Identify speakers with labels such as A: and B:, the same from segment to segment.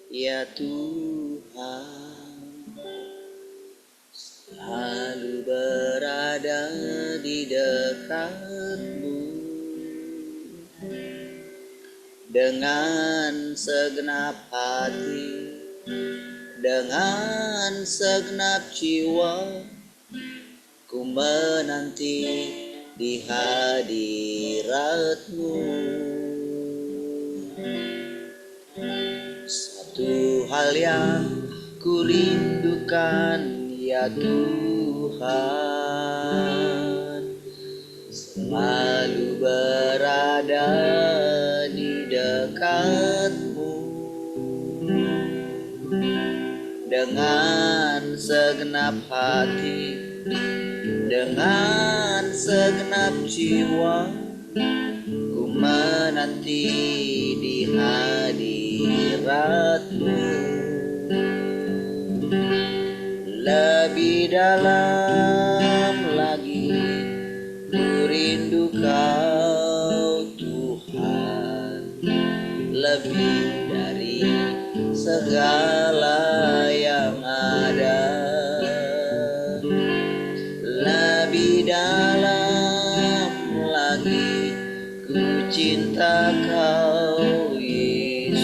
A: Ya Tuhan, selalu berada di dekat-Mu dengan segenap hati, dengan segenap jiwa. Ku menanti di hadirat-Mu. Satu hal yang ku rindukan, ya Tuhan, selalu berada di dekat-Mu dengan segenap hati, dengan segenap jiwa. Ku menanti di hadirat-Mu. Lebih dalam lagi ku rindu Kau Tuhan, lebih dari segala yang ada. Lebih dalam lagi ku cinta Kau Yesus,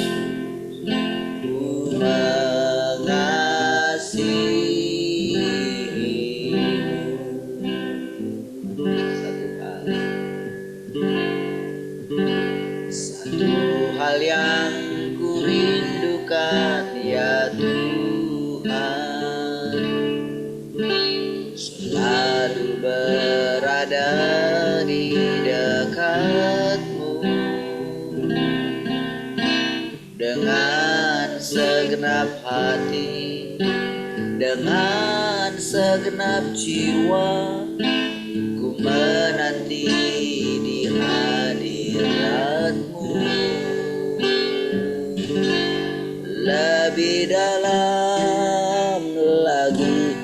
A: ku mengasihi-Mu. Satu hal yang ku rindukan, ya Tuhan, selalu berada di dekat-Mu dengan segenap hati, dengan segenap jiwa. Ku menanti di hadirat-Mu. Lebih dalam lagi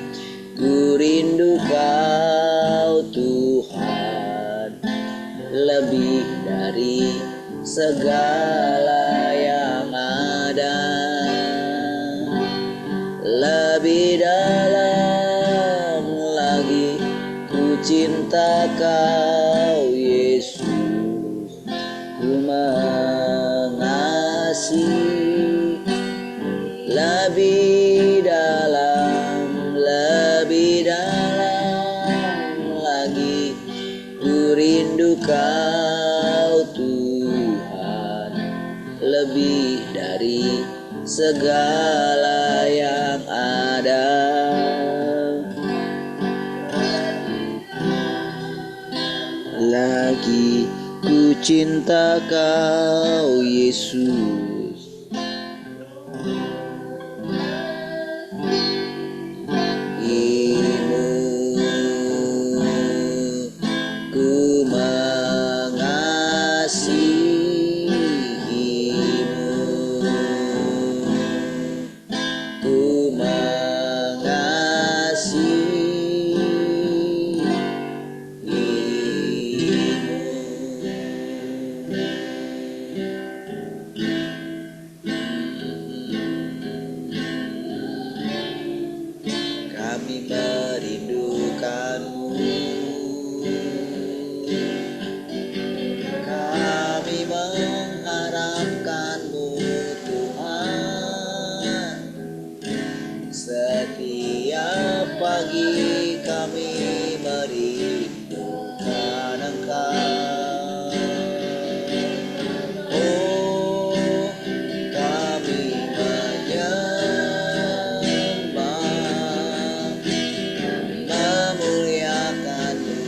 A: ku rindu Kau Tuhan, lebih dari segala yang ada. Lebih dalam lagi ku cinta Kau Yesus, ku mengasihi. Lebih dalam lagi ku rindu Kau Tuhan, lebih dari segala yang ada. Lagi ku cinta Kau Yesus, ku mengasihi-Mu, ku mengasihi-Mu. Kami merindukan-Mu, kami mengharapkan-Mu Tuhan. Setiap pagi kami merindukan Engkau. Oh, kami menyembah, memuliakan-Mu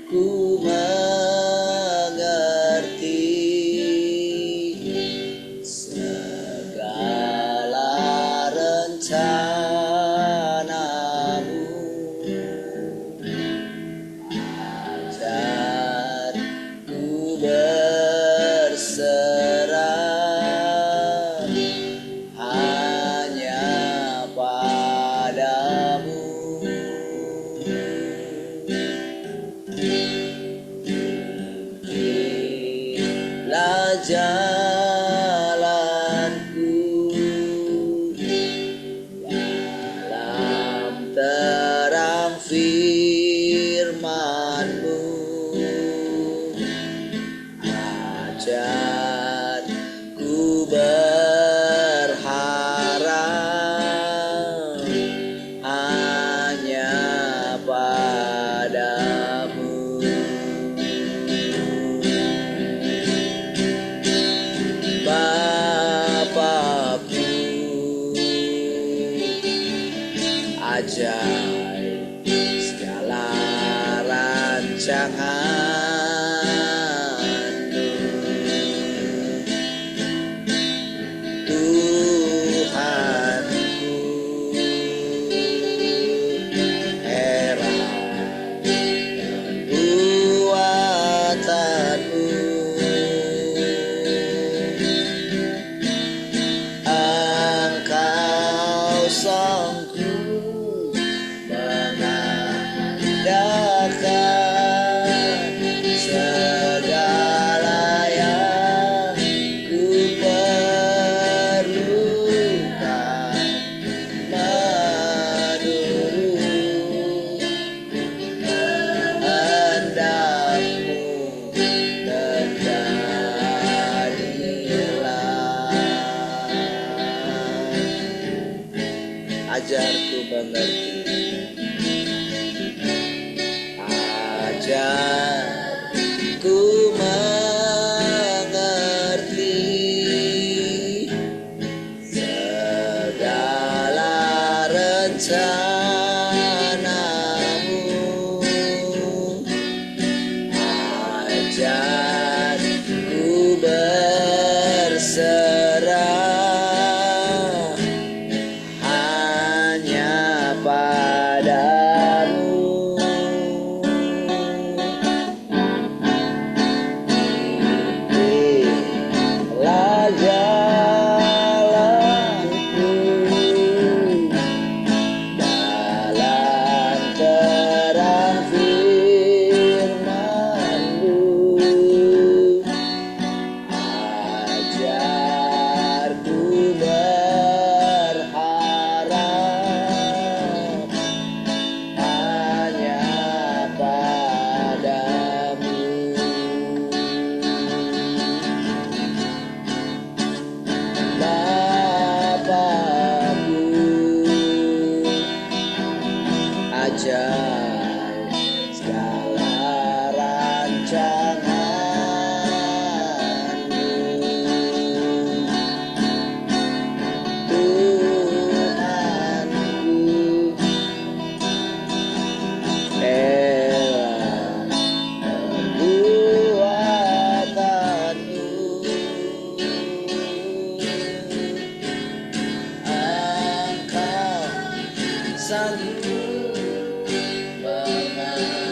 A: Ku jalanku dalam terang firman-Mu. Ajarku berharap hanya padamu. Bapakku, ajaib segala rancangan-Mu. Tuhanku, heran buatan-Mu. Engkau sanggup mengadakan segala yang ku perlukan menurut kehendak-Mu. Terjadilah. Ajarku mengerti, ajarku mengerti segala rencana-Mu. Ajarku berserah hanya padamu. Itulah jalanku dalam terang firman-Mu. Ajarku berharap hanya padamu. Bapakku, ajaib segala rancangan-Mu. Tuhanku, heran perbuatan-Mu. Engkau sanggup mengadakan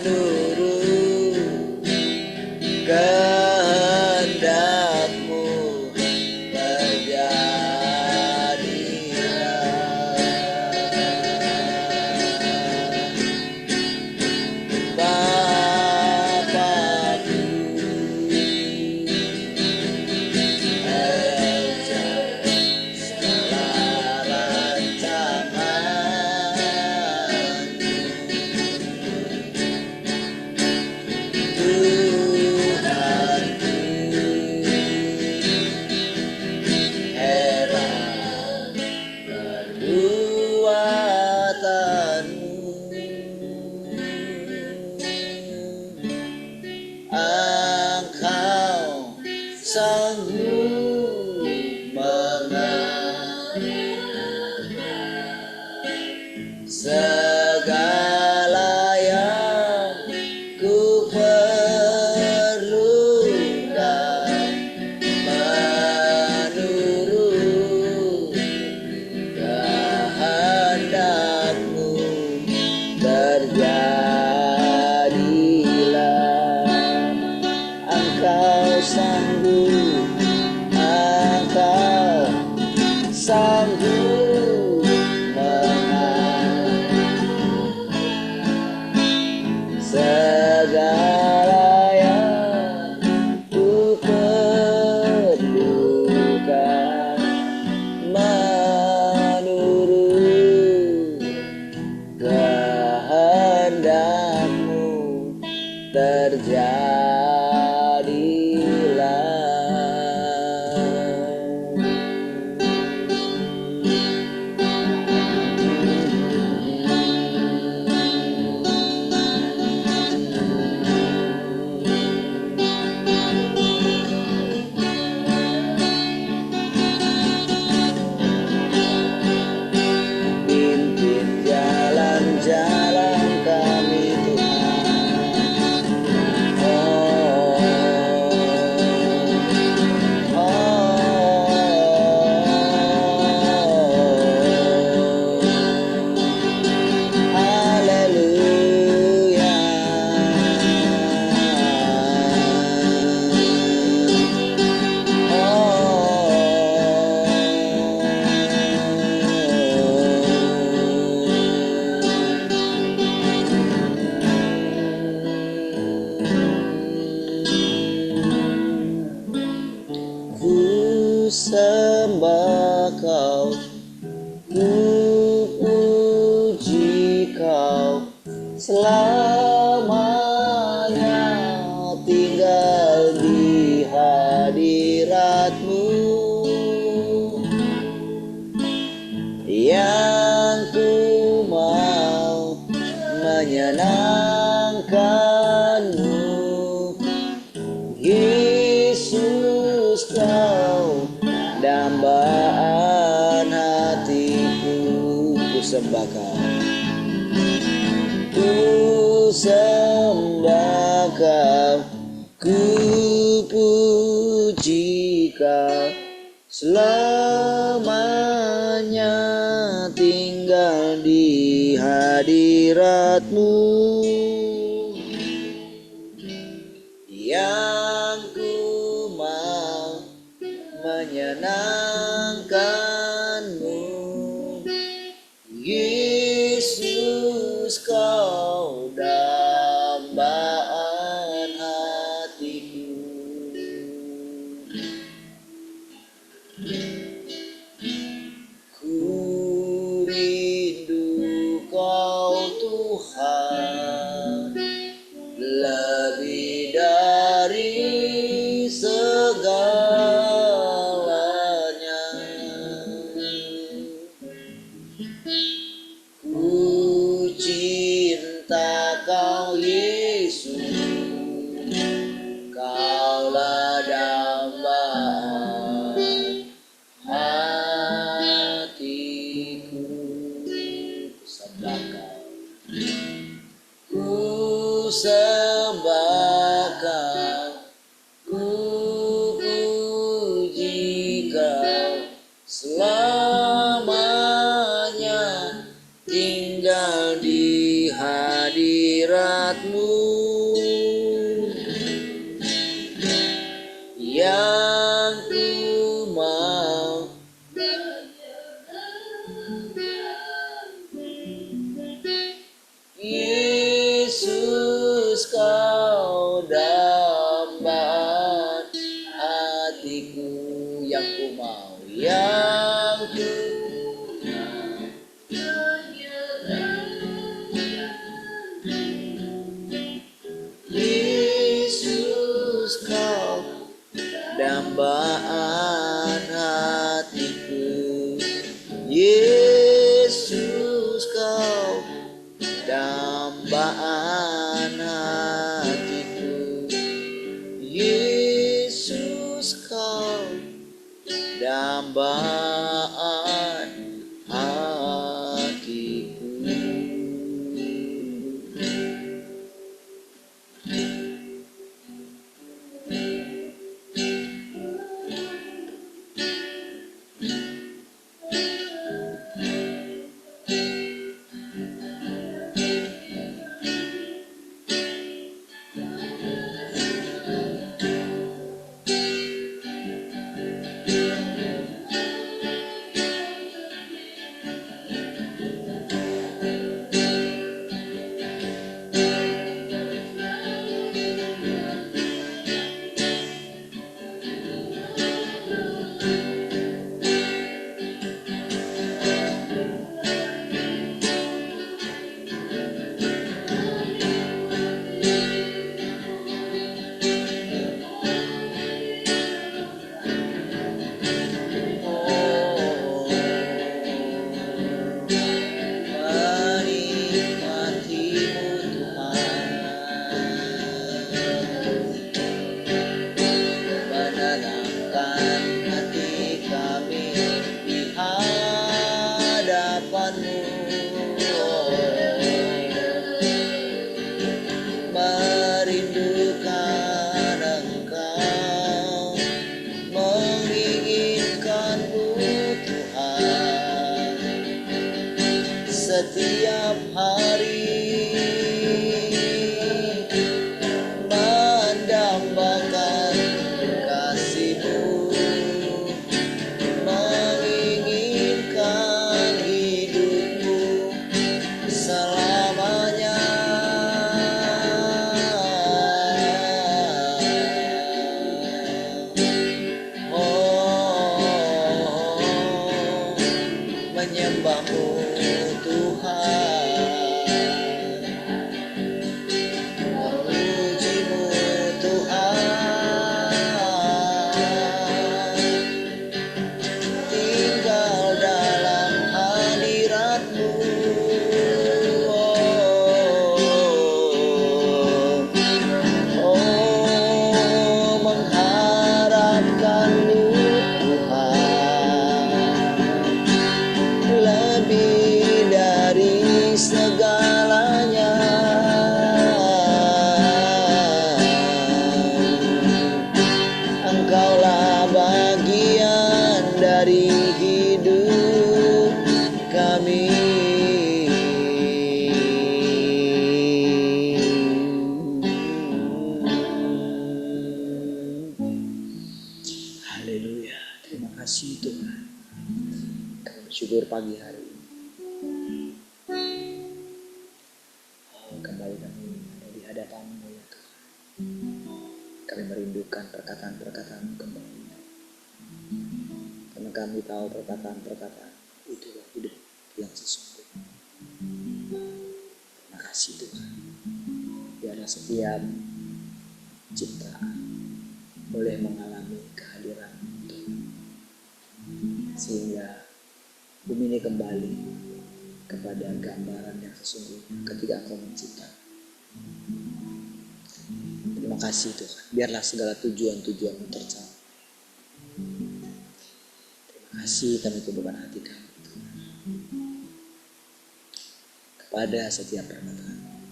A: menurut kehendak-Mu. Terjadilah. Bapakku, ajaib segala rancangan-Mu. Tuhanku, heran perbuatan-Mu. Engkau sanggup mengadakan segala yang ku perlukan menurut kehendak-Mu. Terjadilah. Engkau sanggup sembah kau, ku puji kau, selamanya tinggal di hadirat-Mu. Yang ku mau menyenangkan-Mu, Yesus kau dambaan hatiku. Ku sembah kau, ku sembah kau, ku puji kau, selamanya tinggal di hadirat-Mu. Yang ku mau menyenangkan-Mu, Yesus kau dambaan hatiku. Ku rindu kau Tuhan, lebih dari segalanya. Ku cinta kau Yesus, kaulah dambaan hatiku. Sembah kau, ku sembah kau, ku puji kau, selamanya tinggal di hadirat-Mu. Yang ku mau Yesus kau dambaan hatiku. Yang ku mau, yang ku Yesus kau dambaan hatiku. Yesus kau dambaan hatiku. Yesus kau dambaan hatiku. Engkaulah bagian dari hidup kami. Haleluya, terima kasih Tuhan. Kami bersyukur pagi hari ini. Kembali kami ada di hadapan-Mu ya Tuhan. Kami merindukan perkataan-perkataan kembali. Karena kami tahu perkataan-perkataan itulah hidup yang sesungguhnya. Terima kasih Tuhan. Biarlah setiap ciptaan boleh mengalami kehadiran Tuhan. Sehingga bumi ini kembali kepada gambaran yang sesungguhnya ketika Engkau menciptakan. Terima kasih Tuhan. Biarlah segala tujuan-tujuan-Mu tercapai. Terima kasih kami tundukkan hati kami Tuhan. Kepada setiap perkataan,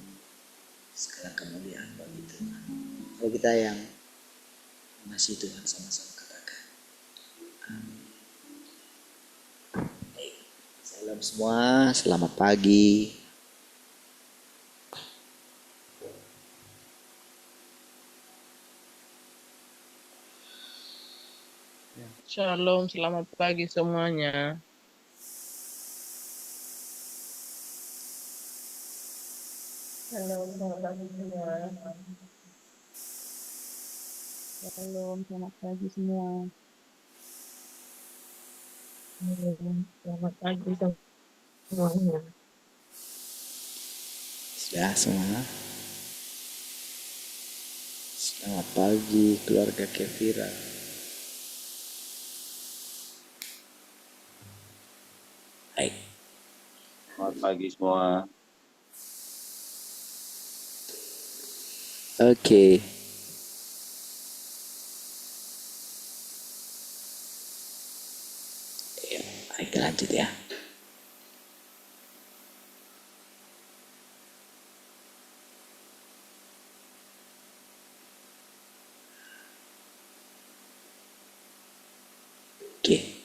A: segala kemuliaan bagi Tuhan. Kalau kita yang mengasihi Tuhan sama-sama katakan amin. Baik. Salam semua, selamat pagi.
B: Shalom, selamat pagi semuanya. Shalom, selamat pagi semua.
C: Shalom, selamat pagi semua.
B: Selamat pagi semuanya.
A: Sudah semua. Selamat pagi keluarga Kevira. Baik.
D: Selamat pagi semua.
A: Oke. Ya, baik, lanjut ya. Oke.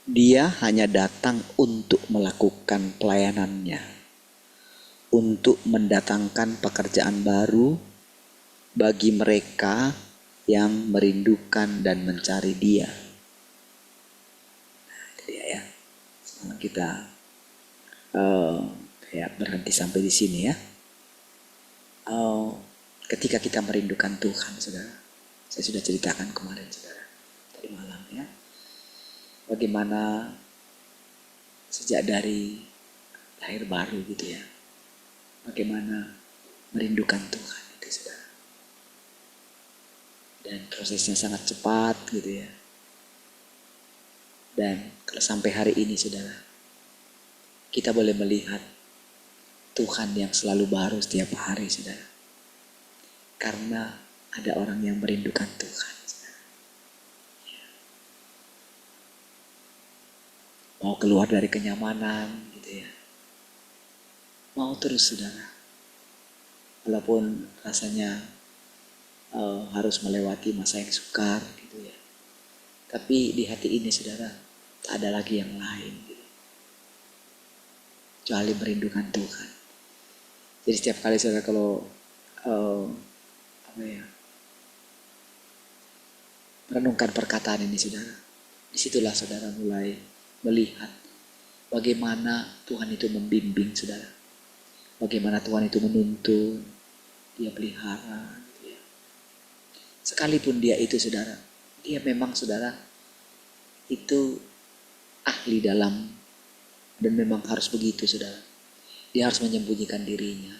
A: Dia hanya datang untuk melakukan pelayanannya, untuk mendatangkan pekerjaan baru bagi mereka yang merindukan dan mencari Dia. Nah, itu dia ya. Sekarang kita berhenti sampai di sini ya. Ketika kita merindukan Tuhan, saudara, saya sudah ceritakan kemarin, saudara, tadi malam ya. Bagaimana sejak dari lahir baru gitu ya, bagaimana merindukan Tuhan itu saudara. Dan prosesnya sangat cepat gitu ya. Dan kalau sampai hari ini saudara, kita boleh melihat Tuhan yang selalu baru setiap hari saudara. Karena ada orang yang merindukan Tuhan. Mau keluar dari kenyamanan gitu ya. Mau terus saudara. Walaupun rasanya harus melewati masa yang sukar gitu ya. Tapi di hati ini saudara, tak ada lagi yang lain gitu. Kecuali merindukan Tuhan. Jadi setiap kali saudara kalau merenungkan perkataan ini saudara, disitulah saudara mulai melihat bagaimana Tuhan itu membimbing saudara. Bagaimana Tuhan itu menuntun, Dia pelihara gitu ya. Sekalipun Dia itu saudara, Dia memang saudara itu ahli dalam, dan memang harus begitu saudara. Dia harus menyembunyikan dirinya.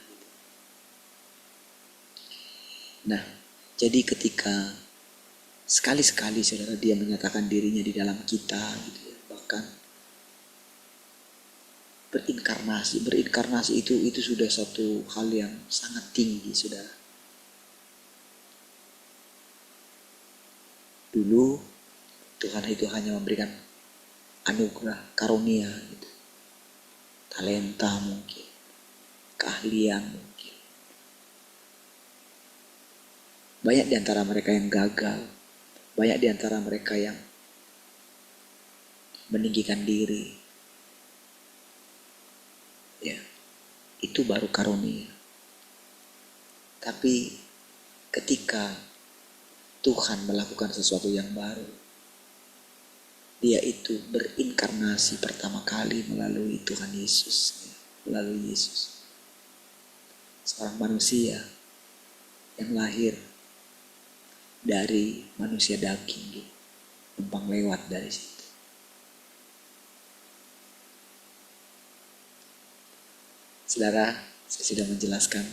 A: Nah, jadi ketika sekali-sekali saudara Dia menyatakan dirinya di dalam kita gitu ya, bahkan berinkarnasi itu sudah satu hal yang sangat tinggi saudara. Dulu Tuhan itu hanya memberikan anugerah karunia gitu. talenta mungkin, keahlian mungkin. Banyak di antara mereka yang gagal, banyak di antara mereka yang meninggikan diri. Ya, itu baru karunia. Tapi ketika Tuhan melakukan sesuatu yang baru, dia itu berinkarnasi pertama kali melalui Tuhan Yesus, melalui Yesus. Seorang manusia yang lahir dari manusia daging, numpang lewat dari situ. Saudara, saya sudah menjelaskan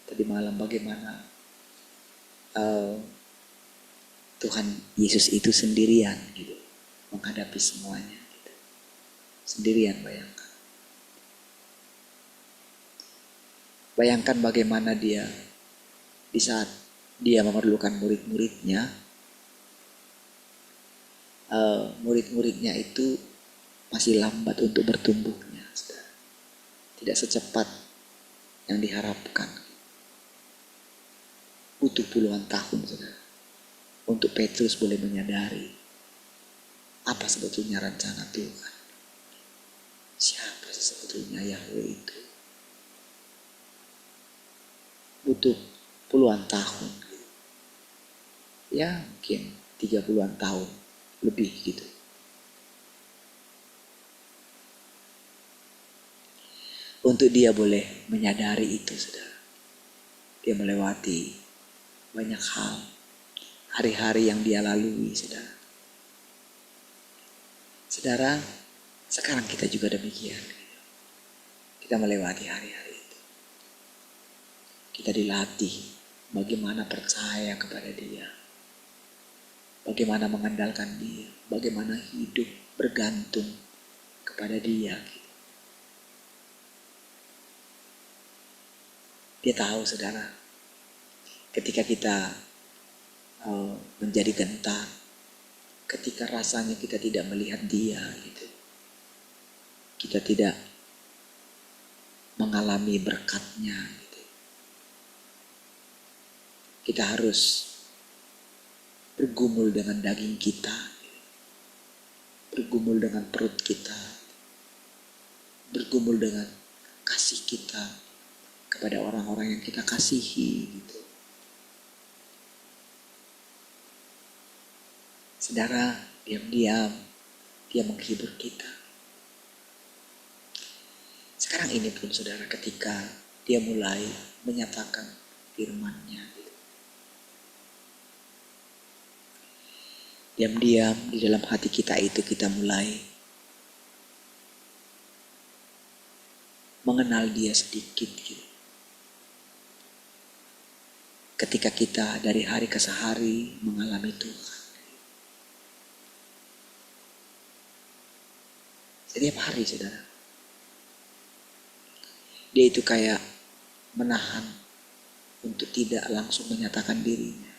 A: tadi malam bagaimana Tuhan Yesus itu sendirian gitu, menghadapi semuanya gitu. Sendirian, bayangkan. Bayangkan bagaimana dia di saat dia memerlukan murid-muridnya, murid-muridnya itu masih lambat untuk bertumbuhnya, saudara. Tidak secepat yang diharapkan. Butuh puluhan tahun, saudara, untuk Petrus boleh menyadari apa sebetulnya rencana Tuhan. Siapa sebetulnya Yahweh itu? Butuh puluhan tahun. Ya mungkin 30-an tahun lebih gitu. Untuk dia boleh menyadari itu, saudara. Dia melewati banyak hal. Hari-hari yang dia lalui, saudara. Saudara, sekarang kita juga demikian. Kita melewati hari-hari itu. Kita dilatih bagaimana percaya kepada dia. Bagaimana mengandalkan dia. Bagaimana hidup bergantung kepada dia. Dia tahu, saudara, ketika kita menjadi gentar, ketika rasanya kita tidak melihat dia gitu, kita tidak mengalami berkatnya gitu, kita harus bergumul dengan daging kita, bergumul dengan perut kita, bergumul dengan kasih kita kepada orang-orang yang kita kasihi gitu. Saudara, diam-diam dia menghibur kita. Sekarang ini pun, saudara, ketika dia mulai menyatakan firman-Nya gitu. Diam-diam di dalam hati kita itu kita mulai mengenal dia sedikit gitu. Ketika kita dari hari ke hari mengalami Tuhan. Setiap hari, saudara. Dia itu kayak menahan untuk tidak langsung menyatakan dirinya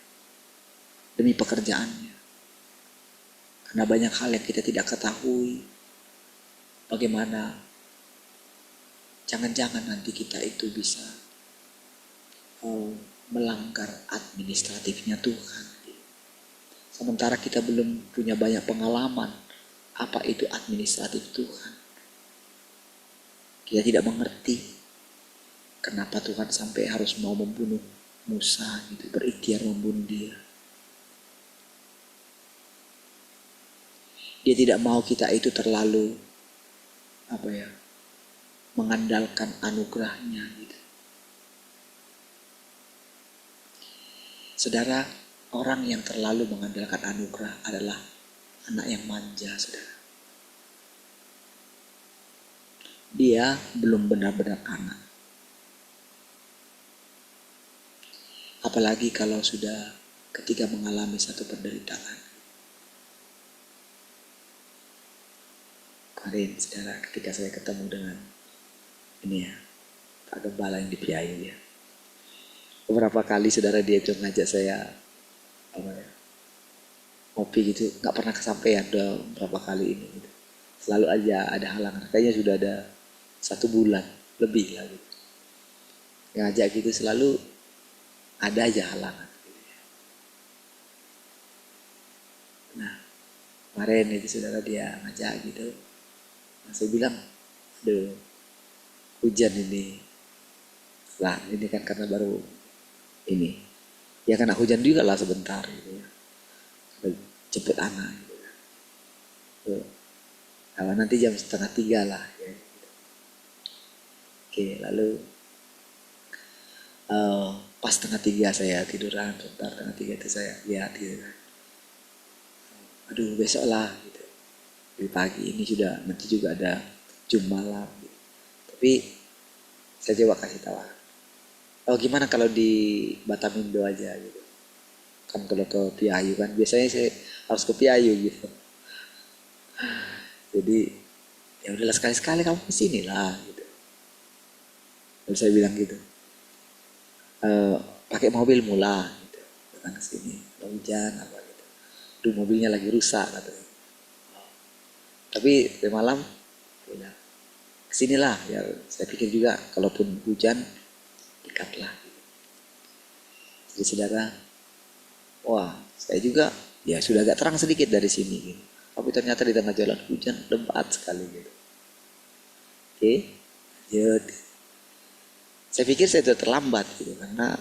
A: demi pekerjaannya. Karena banyak hal yang kita tidak ketahui. Bagaimana jangan-jangan nanti kita itu bisa melanggar administratifnya Tuhan. Sementara kita belum punya banyak pengalaman apa itu administratif Tuhan. Kita tidak mengerti kenapa Tuhan sampai harus mau membunuh Musa gitu, berikhtiar membunuh dia. Dia tidak mau kita itu terlalu mengandalkan anugerahnya gitu. Saudara, orang yang terlalu mengandalkan anugerah adalah anak yang manja, saudara. Dia belum benar-benar anak. Apalagi kalau sudah ketika mengalami satu penderitaan. Kemarin, saudara, ketika saya ketemu dengan Pak Gembala yang di Piayu ya. Beberapa kali, saudara, dia itu ngajak saya ngopi gitu, nggak pernah kesampaian udah berapa kali ini gitu. Selalu aja ada halangan. Kayaknya sudah ada 1 bulan lebih lah gitu. Ngajak gitu selalu ada aja halangan. Nah, kemarin itu saudara dia ngajak gitu. Nah, saya bilang, aduh, hujan ini. Lah, ini kan karena baru ini. Ya kena hujan juga lah sebentar gitu ya. Cepet anak gitu. Tuh. Nah, nanti jam 2:30 lah ya. Oke, lalu pas 2:30 saya tiduran, sebentar 2:30 itu saya lihat gitu kan. Aduh, besok lah gitu. Di pagi ini sudah, nanti juga ada Jum malam gitu. Tapi saya coba kasih tahu. Oh, gimana kalau di Batamindo aja gitu. Kan kalau ke Piayu kan biasanya saya harus ke Piayu gitu. Jadi ya udahlah sekali-sekali kamu kesini lah gitu. Lalu saya bilang gitu. Pakai mobil mula gitu. Datang ke sini. Kalau hujan apa gitu. Duh, mobilnya lagi rusak katanya. Tapi di malam ya, kesinilah ya, saya pikir juga kalaupun hujan dekatlah. Jadi saudara, wah saya juga ya sudah agak terang sedikit dari sini gitu. Tapi ternyata di tengah jalan hujan lebat sekali gitu. Oke, lanjut. Saya pikir saya sudah terlambat gitu karena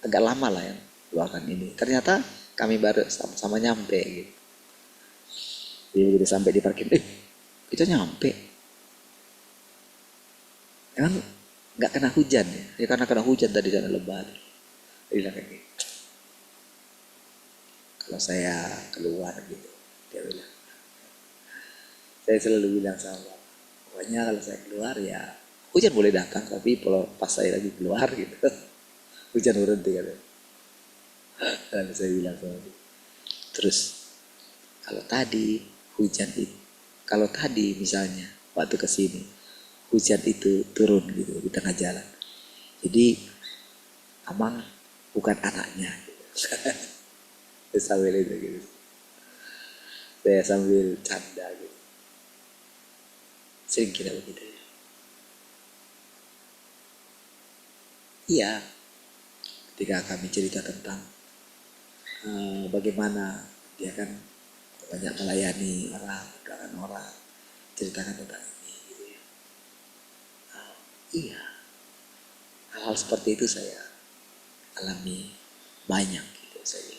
A: agak lama lah ya keluarkan ini. Ternyata kami baru sama-sama nyampe gitu. Jadi begitu sampai di parkir, kita nyampe. Emang nggak kena hujan ya? Ya karena kena hujan tadi dan lebat. Dia bilang kayak gitu. Kalau saya keluar gitu, dia bilang. Saya selalu bilang sama, pokoknya kalau saya keluar ya hujan boleh datang, tapi kalau pas saya lagi keluar gitu, hujan berhenti katanya. Lalu saya bilang sama dia. Terus kalau tadi hujan itu, kalau tadi misalnya waktu kesini hujan itu turun gitu di tengah jalan, jadi Amang bukan anaknya gitu. Sambil itu gitu, saya sambil canda gitu, sering kita begitu ya. Iya, ketika kami cerita tentang bagaimana dia kan banyak melayani orang, mendoakan orang, ceritakan tentang ini gitu ya. Iya, hal-hal seperti itu saya alami banyak gitu saya bilang.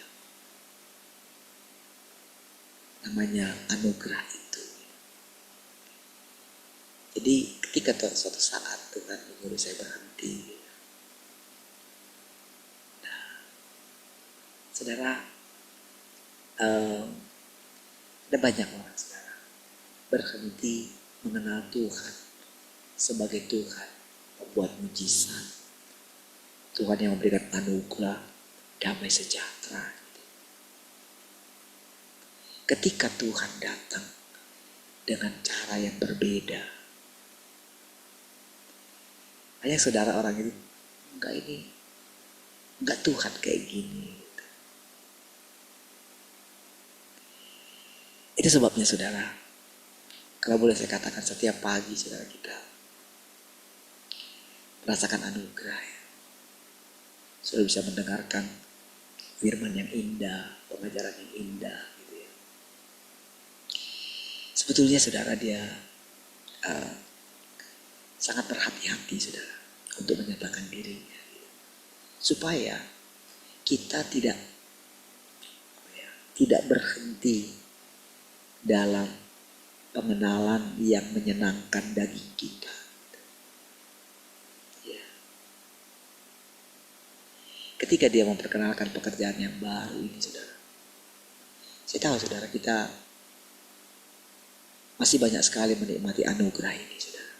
A: Namanya anugerah itu. Jadi ketika suatu saat Tuhan menyuruh saya berhenti, nah, saudara, ada banyak orang sekarang berhenti mengenal Tuhan sebagai Tuhan membuat mujizat, Tuhan yang memberikan anugerah damai sejahtera. Ketika Tuhan datang dengan cara yang berbeda, hanya saudara orang itu enggak Tuhan kayak gini. Itu sebabnya saudara, kalau boleh saya katakan setiap pagi saudara kita merasakan anugerah ya. Saudara bisa mendengarkan firman yang indah, pengajaran yang indah gitu ya. Sebetulnya saudara dia sangat berhati-hati saudara untuk menyatakan dirinya gitu. Supaya kita tidak berhenti dalam pengenalan yang menyenangkan daging kita. Ya. Ketika dia memperkenalkan pekerjaan yang baru ini saudara, saya tahu saudara kita masih banyak sekali menikmati anugerah ini saudara.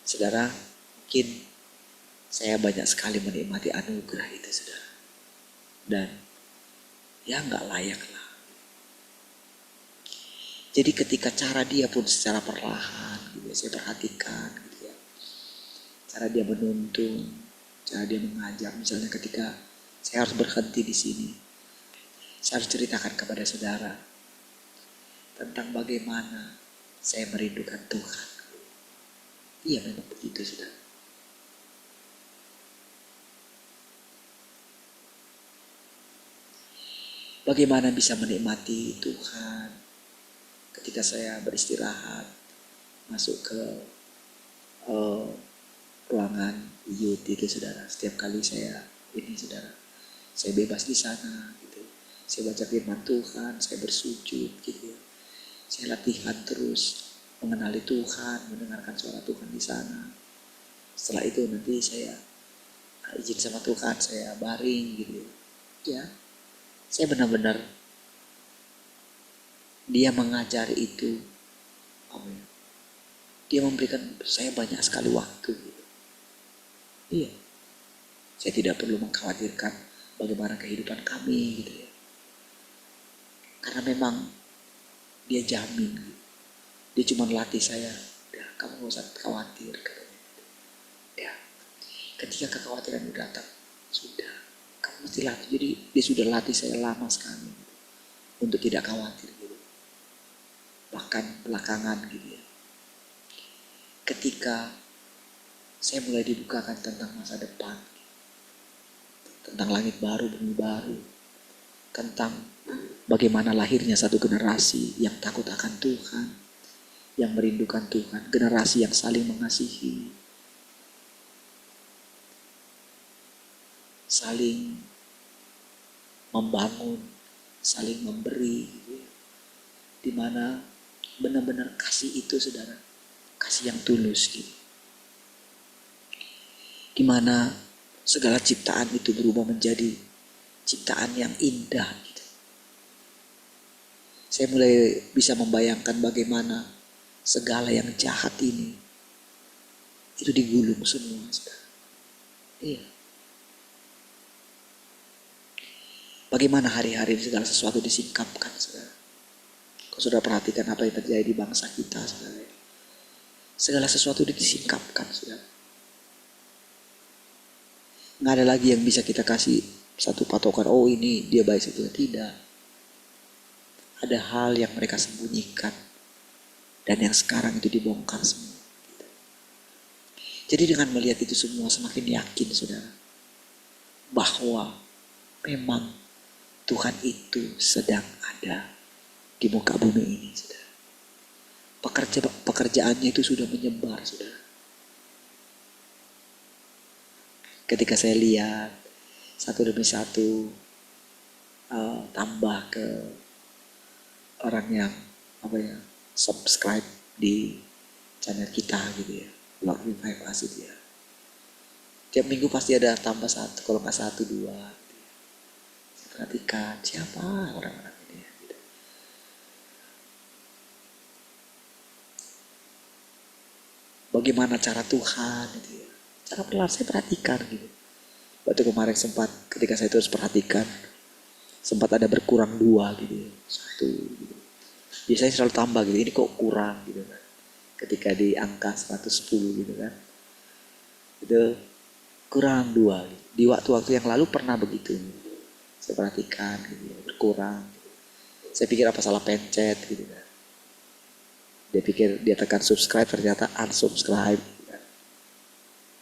A: Saudara, mungkin saya banyak sekali menikmati anugerah itu saudara. Dan ya nggak layak lah. Jadi ketika cara dia pun secara perlahan gitu ya, saya perhatikan gitu ya. Cara dia menuntun, cara dia mengajar. Misalnya ketika saya harus berhenti di sini, saya harus ceritakan kepada saudara tentang bagaimana saya merindukan Tuhan. Iya memang begitu sudah. Bagaimana bisa menikmati Tuhan ketika saya beristirahat, masuk ke ruangan youth itu saudara. Setiap kali saya bebas di sana gitu. Saya baca firman Tuhan, saya bersujud gitu. Saya latihan terus mengenali Tuhan, mendengarkan suara Tuhan di sana. Setelah itu nanti saya izin sama Tuhan, saya baring gitu. Ya, saya benar-benar dia mengajari itu. Amin. Dia memberikan saya banyak sekali waktu. Gitu. Iya, saya tidak perlu mengkhawatirkan bagaimana kehidupan kami gitu ya. Karena memang dia jamin. Gitu. Dia cuma latih saya. Ya, kamu gak usah khawatir. Ya, ketika kekhawatiran itu datang, sudah, kamu mesti latih. Jadi dia sudah latih saya lama sekali gitu, untuk tidak khawatir gitu. Bahkan belakangan gitu ya. Ketika saya mulai dibukakan tentang masa depan, tentang langit baru, bumi baru, tentang bagaimana lahirnya satu generasi yang takut akan Tuhan, yang merindukan Tuhan, generasi yang saling mengasihi, saling membangun, saling memberi, gitu ya. Dimana benar-benar kasih itu saudara, kasih yang tulus gitu. Dimana segala ciptaan itu berubah menjadi ciptaan yang indah gitu. Saya mulai bisa membayangkan bagaimana segala yang jahat ini itu digulung semua saudara. Iya. Bagaimana hari-hari segala sesuatu disingkapkan saudara. Kau sudah perhatikan apa yang terjadi di bangsa kita saudara. Segala sesuatu disingkapkan saudara. Nggak ada lagi yang bisa kita kasih satu patokan, oh ini dia baik itu. Tidak. Ada hal yang mereka sembunyikan dan yang sekarang itu dibongkar semua. Jadi dengan melihat itu semua semakin yakin saudara bahwa memang Tuhan itu sedang ada di muka bumi ini saudara. Pekerjaannya itu sudah menyebar saudara. Ketika saya lihat satu demi satu tambah ke orang yang subscribe di channel kita gitu ya, Lord Revive Us itu ya. Tiap minggu pasti ada tambah satu, kalau nggak satu dua. Gitu ya. Saya perhatikan siapa orang-orang ini ya. Gitu. Bagaimana cara Tuhan gitu ya. Cara berlatih saya perhatikan gitu. Waktu kemarin sempat ketika saya terus perhatikan sempat ada berkurang 2 gitu ya. 1 gitu. Biasanya selalu tambah gitu. Ini kok kurang gitu kan. Ketika di angka 110 gitu kan. Itu kurang 2 gitu. Di waktu-waktu yang lalu pernah begitu. Gitu. Saya perhatikan gitu ya, berkurang. Gitu. Saya pikir apa salah pencet gitu kan. Dia pikir dia tekan subscribe ternyata unsubscribe.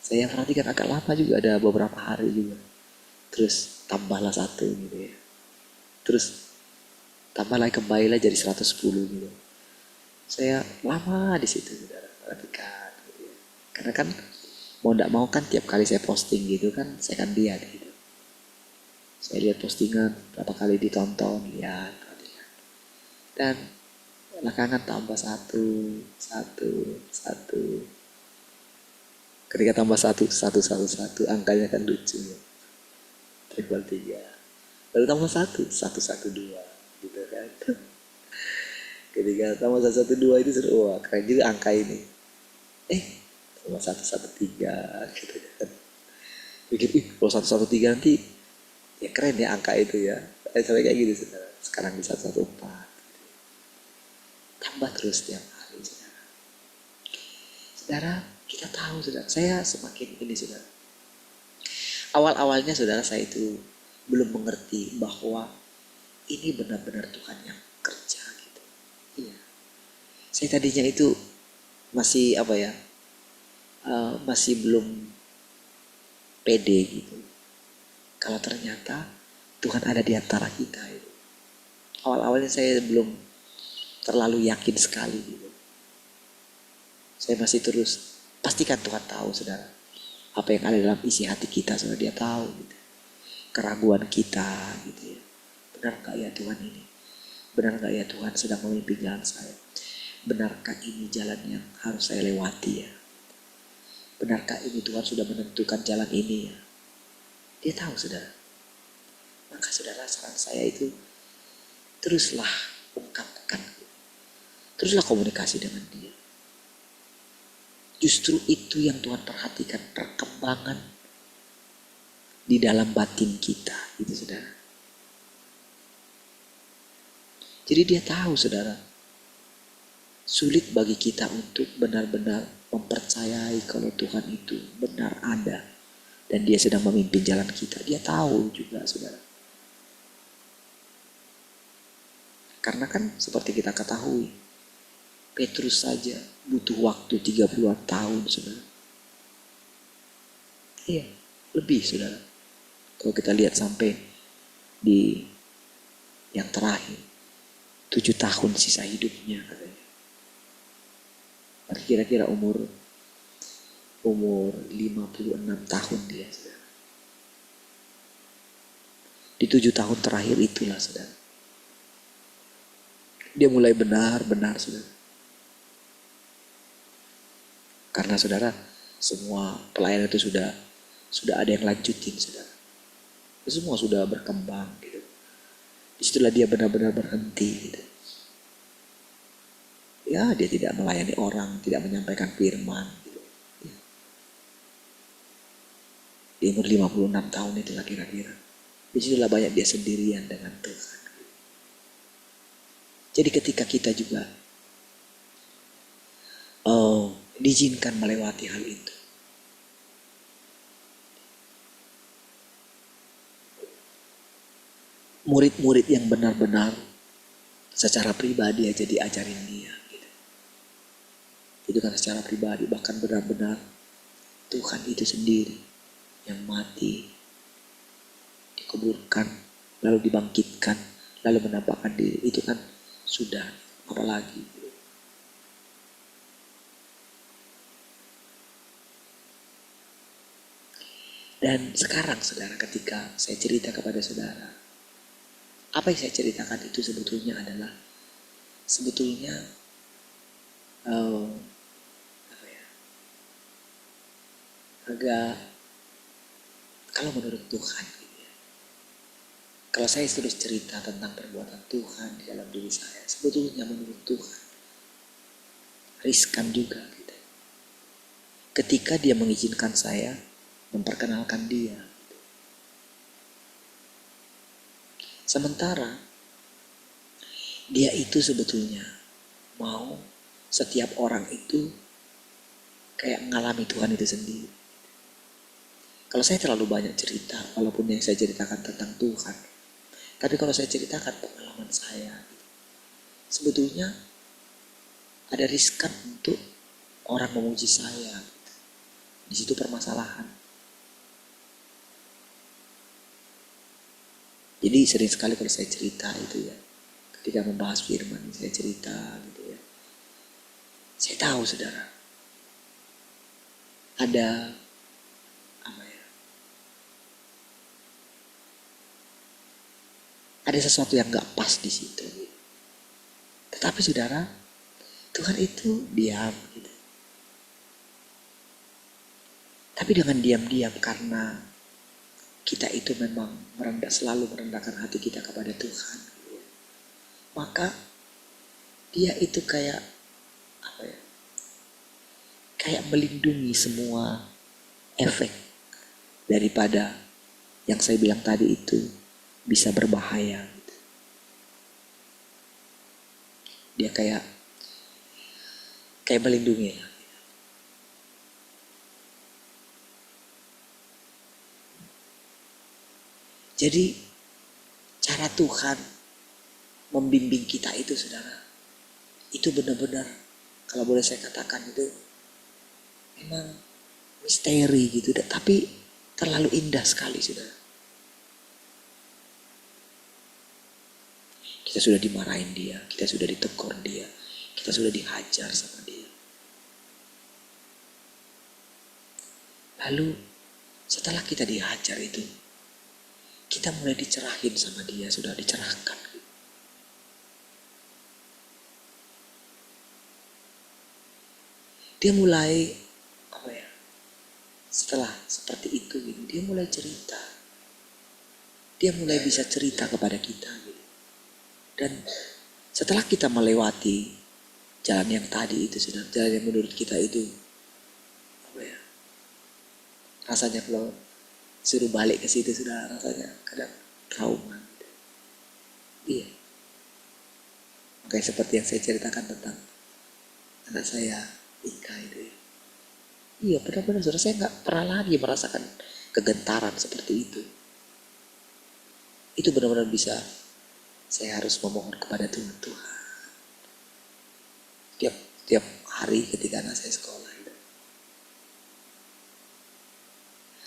A: Saya perhatikan agak lama juga, ada beberapa hari juga. Terus tambahlah 1 gitu ya. Terus tambah lagi kembali lah jadi 110 gitu. Saya lama di situ saudara, perhatikan gitu ya. Karena kan mau tidak mau kan tiap kali saya posting gitu kan saya kan lihat gitu. Saya lihat postingan berapa kali ditonton, lihat. Dan belakangan tambah 1. Ketika tambah 1, angkanya kan lucu ya. Triple 3. Lalu tambah 112 gitu kan. Ketika tambah 112 itu seru, wah keren juga angka ini. Tambah 113 gitu kan. Pikir, kalau 113 nanti ya keren ya angka itu ya. Sampai kayak gitu saudara. Sekarang di 114. Tambah terus tiap hari saudara. Saudara, kita tahu saudara, saya semakin ini saudara. Awal-awalnya saudara saya itu belum mengerti bahwa ini benar-benar Tuhan yang kerja gitu. Iya. Saya tadinya itu masih masih belum pede gitu. Kalau ternyata Tuhan ada di antara kita itu. Awal-awalnya saya belum terlalu yakin sekali gitu. Saya masih terus pastikan Tuhan tahu, saudara, apa yang ada dalam isi hati kita, saudara. Dia tahu gitu. Keraguan kita gitu ya. Benar gak ya Tuhan ini? Benar gak ya Tuhan sedang memimpin jalan saya? Benarkah ini jalan yang harus saya lewati ya? Benarkah ini Tuhan sudah menentukan jalan ini ya? Dia tahu, saudara. Maka saudara, saran saya itu teruslah ungkapkan. Teruslah komunikasi dengan dia. Justru itu yang Tuhan perhatikan, perkembangan di dalam batin kita, gitu saudara. Jadi dia tahu, saudara, sulit bagi kita untuk benar-benar mempercayai kalau Tuhan itu benar ada dan dia sedang memimpin jalan kita. Dia tahu juga, saudara. Karena kan seperti kita ketahui, Petrus saja butuh waktu 30-an tahun, saudara. Iya, lebih, saudara. Kalau kita lihat sampai di yang terakhir, 7 tahun sisa hidupnya katanya. Kira-kira umur 56 tahun dia, saudara. Di 7 tahun terakhir itulah, saudara, dia mulai benar-benar, saudara. Karena saudara, semua pelayan itu sudah ada yang lanjutin, saudara. Semua sudah berkembang gitu. Disitulah dia benar-benar berhenti gitu. Ya, dia tidak melayani orang, tidak menyampaikan firman gitu. Di umur 56 tahun itulah kira-kira. Disitulah banyak dia sendirian dengan Tuhan. Jadi ketika kita juga diizinkan melewati hal itu, murid-murid yang benar-benar secara pribadi aja diajarin dia gitu. Itu kan secara pribadi, bahkan benar-benar Tuhan itu sendiri yang mati, dikuburkan, lalu dibangkitkan, lalu menampakkan diri. Itu kan sudah, apalagi. Dan sekarang, saudara, ketika saya cerita kepada saudara, apa yang saya ceritakan itu sebetulnya adalah agak, kalau menurut Tuhan gitu ya. Kalau saya terus cerita tentang perbuatan Tuhan di dalam diri saya, sebetulnya menurut Tuhan riskan juga gitu. Ketika dia mengizinkan saya memperkenalkan dia. Sementara dia itu sebetulnya mau setiap orang itu kayak mengalami Tuhan itu sendiri. Kalau saya terlalu banyak cerita, walaupun yang saya ceritakan tentang Tuhan, tapi kalau saya ceritakan pengalaman saya, sebetulnya ada riskan untuk orang memuji saya. Di situ permasalahan. Jadi sering sekali kalau saya cerita itu ya, ketika membahas firman, saya cerita gitu ya. Saya tahu, saudara, ada ada sesuatu yang gak pas di situ. Tetapi saudara, Tuhan itu diam gitu. Tapi dengan diam-diam, karena kita itu memang selalu merendahkan hati kita kepada Tuhan, maka dia itu kayak kayak melindungi semua efek daripada yang saya bilang tadi itu bisa berbahaya. Dia kayak melindungi. Jadi cara Tuhan membimbing kita itu, saudara, itu benar-benar, kalau boleh saya katakan itu memang misteri gitu, tapi terlalu indah sekali saudara. Kita sudah dimarahin dia, kita sudah ditegur dia, kita sudah dihajar sama dia. Lalu setelah kita dihajar itu, kita mulai dicerahin sama dia, sudah dicerahkan. Dia mulai, setelah seperti itu gitu, dia mulai cerita. Dia mulai bisa cerita kepada kita gitu. Dan setelah kita melewati jalan yang tadi itu, sudah jalan yang menurut kita itu rasanya kalau suruh balik ke situ sudah rasanya kadang trauma gitu. Iya. Makanya seperti yang saya ceritakan tentang anak saya Ika itu ya. Iya benar-benar saudara, saya nggak pernah lagi merasakan kegentaran seperti itu. Itu benar-benar bisa, saya harus memohon kepada Tuhan. Tiap hari ketika anak saya sekolah itu.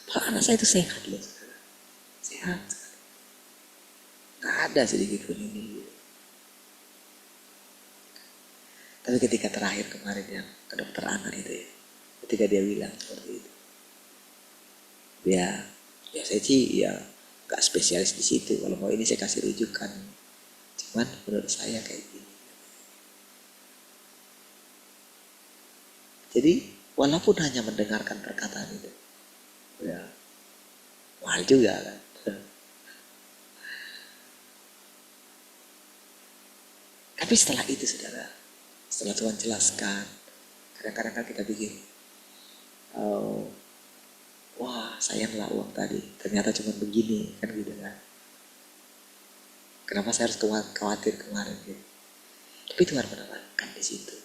A: Kalau anak saya itu sehat loh saudara. Sehat. Nggak ada sedikit pun ini. Tapi ketika terakhir kemarin yang ke dokter anak itu ya, ketika dia bilang seperti itu, ya saya sih ya nggak spesialis di situ. Kalau mau ini saya kasih rujukan. Cuman menurut saya kayak gini. Jadi walaupun hanya mendengarkan perkataan itu, ya mahal juga kan. Tapi setelah itu saudara, setelah Tuhan jelaskan, kadang-kadang kan kita pikir, wah sayanglah uang tadi, ternyata cuma begini kan gitu kan. Kenapa saya harus khawatir kemarin gitu. Tapi Tuhan menerangkan di situ.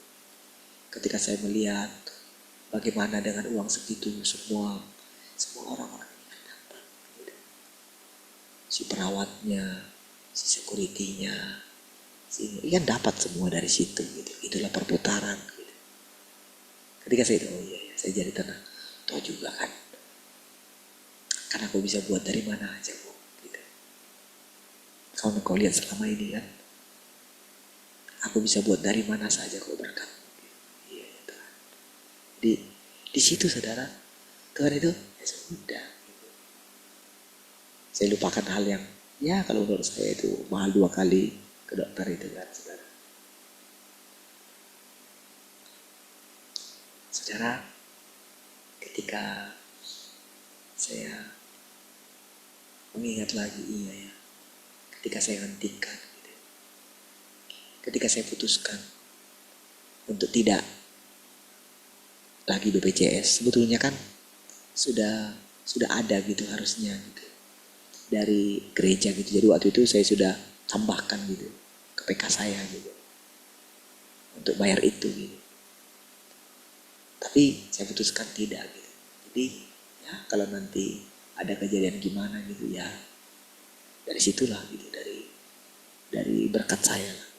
A: Ketika saya melihat bagaimana dengan uang segitu semua orang-orang ini kan dapat gitu. Si perawatnya, si security-nya, kan dapat semua dari situ gitu. Itulah perputaran gitu. Ketika saya itu, oh iya, saya jadi tenang. Toh juga kan, karena aku bisa buat dari mana aja Bu gitu. Kalau kau lihat selama ini kan, aku bisa buat dari mana saja kau berkat. Iya Tuhan. Di situ saudara, Tuhan itu ya sudah gitu. Saya lupakan hal yang ya kalau menurut saya itu mahal 2 kali ke dokter itu kan saudara. Saudara, ketika saya mengingat lagi iya ya, ketika saya hentikan gitu, ketika saya putuskan untuk tidak lagi BPJS, sebetulnya kan sudah ada gitu harusnya gitu dari gereja gitu. Jadi waktu itu saya sudah tambahkan gitu ke PK saya gitu untuk bayar itu gitu. Tapi saya putuskan tidak gitu. Jadi ya kalau nanti ada kejadian gimana gitu ya, dari situlah gitu, dari berkat saya lah.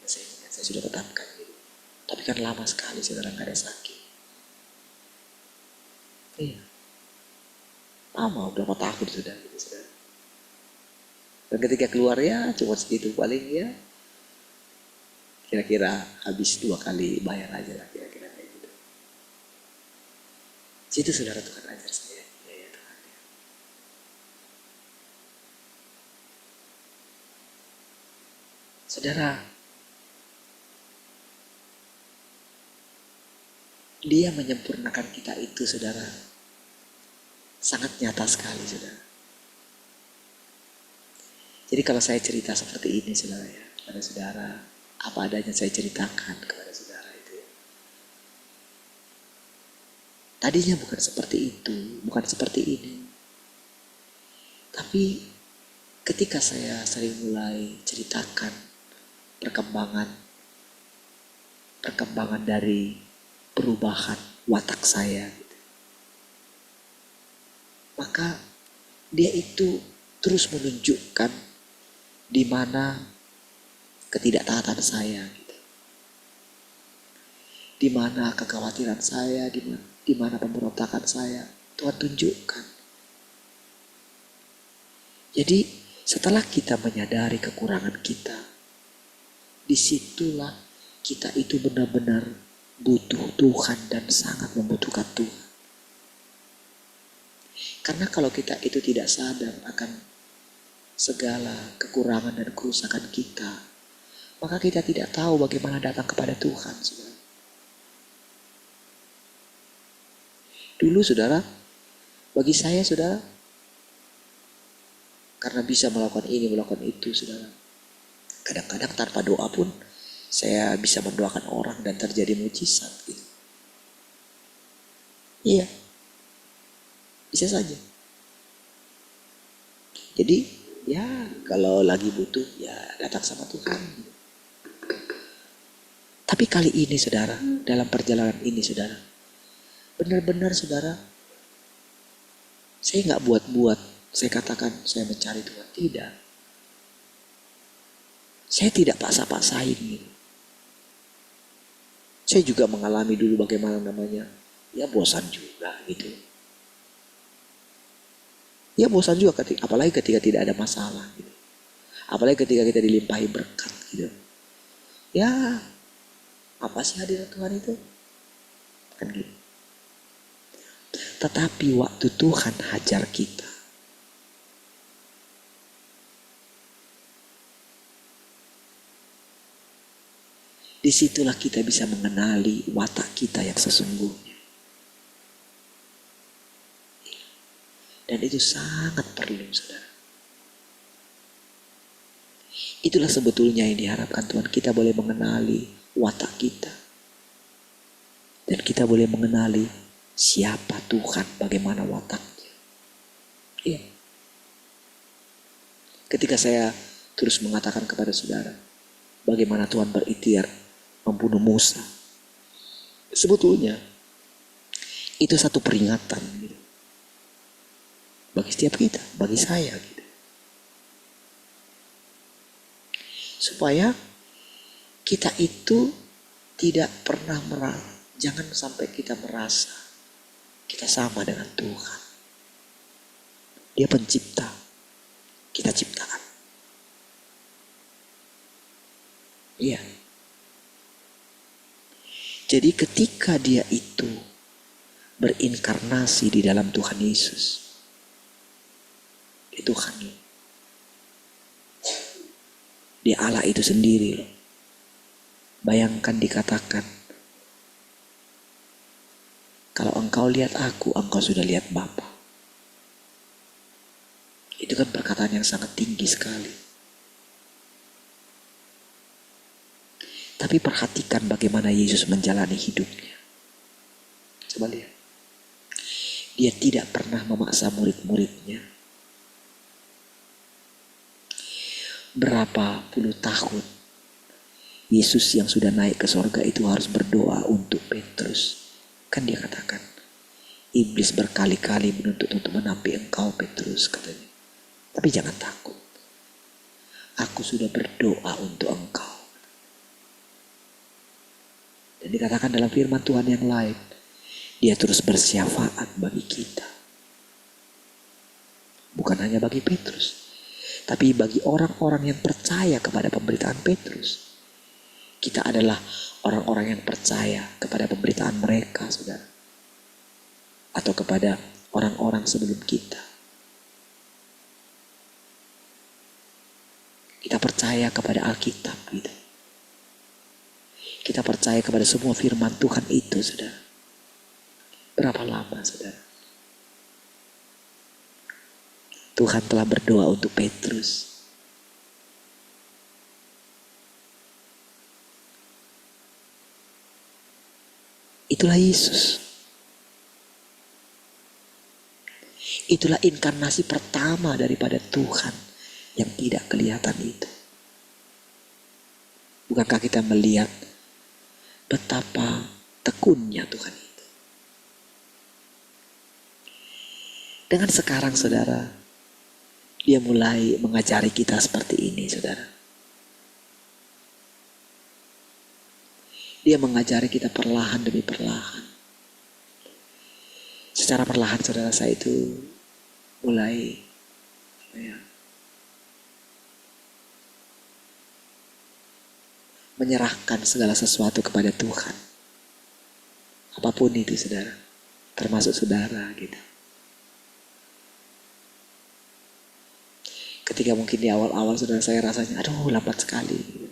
A: Saya sudah tetapkan gitu. Tapi kan lama sekali saudara nggak ada sakit. Iya. Lama berapa tahun sudah gitu saudara. Dan ketika keluar ya cuma segitu paling ya. Kira-kira habis 2 kali bayar aja lah kira-kira kayak gitu. Situ saudara Tuhan ajar saya. Ya Tuhan ya. Saudara, Dia menyempurnakan kita itu saudara, sangat nyata sekali saudara. Jadi kalau saya cerita seperti ini saudara ya, kepada saudara, apa adanya saya ceritakan kepada saudara itu ya. Tadinya bukan seperti itu, bukan seperti ini. Tapi ketika saya sering mulai ceritakan perkembangan dari perubahan watak saya gitu, maka dia itu terus menunjukkan di mana ketidaktaatan saya gitu. Di mana kekhawatiran saya, di mana pemberontakan saya, Tuhan tunjukkan. Jadi setelah kita menyadari kekurangan kita, disitulah kita itu benar-benar butuh Tuhan dan sangat membutuhkan Tuhan. Karena kalau kita itu tidak sadar akan segala kekurangan dan kerusakan kita, maka kita tidak tahu bagaimana datang kepada Tuhan, saudara. Dulu saudara, bagi saya saudara, karena bisa melakukan ini, melakukan itu saudara. Kadang-kadang tanpa doa pun saya bisa mendoakan orang dan terjadi mujizat gitu. Iya, bisa saja. Jadi ya kalau lagi butuh ya datang sama Tuhan. Tapi kali ini saudara, dalam perjalanan ini saudara, benar-benar saudara, saya nggak buat-buat, saya katakan saya mencari Tuhan, tidak. Saya tidak paksa-paksain gitu. Saya juga mengalami dulu bagaimana namanya, ya bosan juga gitu. Ya bosan juga apalagi ketika tidak ada masalah gitu. Apalagi ketika kita dilimpahi berkat gitu. Ya apa sih hadirat Tuhan itu? Kan gitu. Tetapi waktu Tuhan hajar kita, disitulah kita bisa mengenali watak kita yang sesungguhnya. Dan itu sangat perlu saudara. Itulah sebetulnya yang diharapkan Tuhan, kita boleh mengenali watak kita. Dan kita boleh mengenali siapa Tuhan, bagaimana wataknya. Iya. Ketika saya terus mengatakan kepada saudara, bagaimana Tuhan berikhtiar membunuh Musa. Sebetulnya itu satu peringatan gitu. Bagi setiap kita, bagi saya gitu. Supaya kita itu tidak pernah jangan sampai kita merasa kita sama dengan Tuhan. Dia pencipta, kita ciptaan. Iya. Jadi ketika dia itu berinkarnasi di dalam Tuhan Yesus, itu Tuhan loh. Dia Allah itu sendiri loh. Bayangkan dikatakan, kalau engkau lihat aku, engkau sudah lihat Bapa. Itu kan perkataan yang sangat tinggi sekali. Tapi perhatikan bagaimana Yesus menjalani hidupnya. Coba lihat. Dia tidak pernah memaksa murid-muridnya. Berapa puluh tahun Yesus yang sudah naik ke sorga itu harus berdoa untuk Petrus. Kan dia katakan, iblis berkali-kali menuntut untuk menampi engkau Petrus, katanya. Tapi jangan takut. Aku sudah berdoa untuk engkau. Dan dikatakan dalam firman Tuhan yang lain, dia terus bersyafaat bagi kita. Bukan hanya bagi Petrus, tapi bagi orang-orang yang percaya kepada pemberitaan Petrus. Kita adalah orang-orang yang percaya kepada pemberitaan mereka, saudara. Atau kepada orang-orang sebelum kita. Kita percaya kepada Alkitab gitu. Kita percaya kepada semua firman Tuhan itu, saudara. Berapa lama, saudara? Tuhan telah berdoa untuk Petrus. Itulah Yesus. Itulah inkarnasi pertama daripada Tuhan yang tidak kelihatan itu. Bukankah kita melihat betapa tekunnya Tuhan itu? Dengan sekarang saudara, dia mulai mengajari kita seperti ini, saudara. Dia mengajari kita perlahan demi perlahan. Secara perlahan saudara, saya itu mulai menyerahkan segala sesuatu kepada Tuhan. Apapun itu saudara, termasuk saudara gitu. Ketika mungkin di awal-awal saudara, saya rasanya aduh lambat sekali gitu.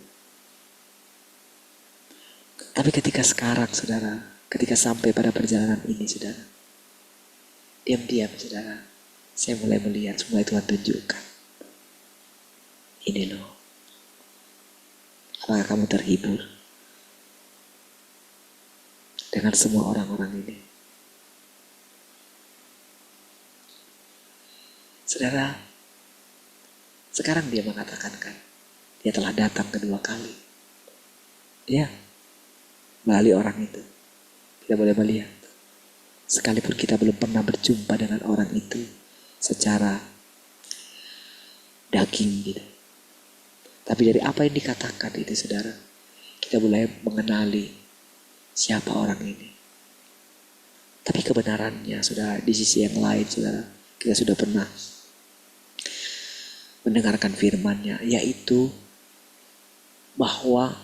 A: Tapi ketika sekarang saudara, ketika sampai pada perjalanan ini saudara, diam-diam saudara, saya mulai melihat semua itu Tuhan tunjukkan. Ini loh. Apakah kamu terhibur dengan semua orang-orang ini? Saudara, sekarang dia mengatakan kan, dia telah datang kedua kali. Ya, melalui orang itu. Kita boleh melihat. Sekalipun kita belum pernah berjumpa dengan orang itu secara daging gitu. Tapi dari apa yang dikatakan itu saudara, kita mulai mengenali siapa orang ini. Tapi kebenarannya saudara, di sisi yang lain saudara, kita sudah pernah mendengarkan firman-Nya, yaitu bahwa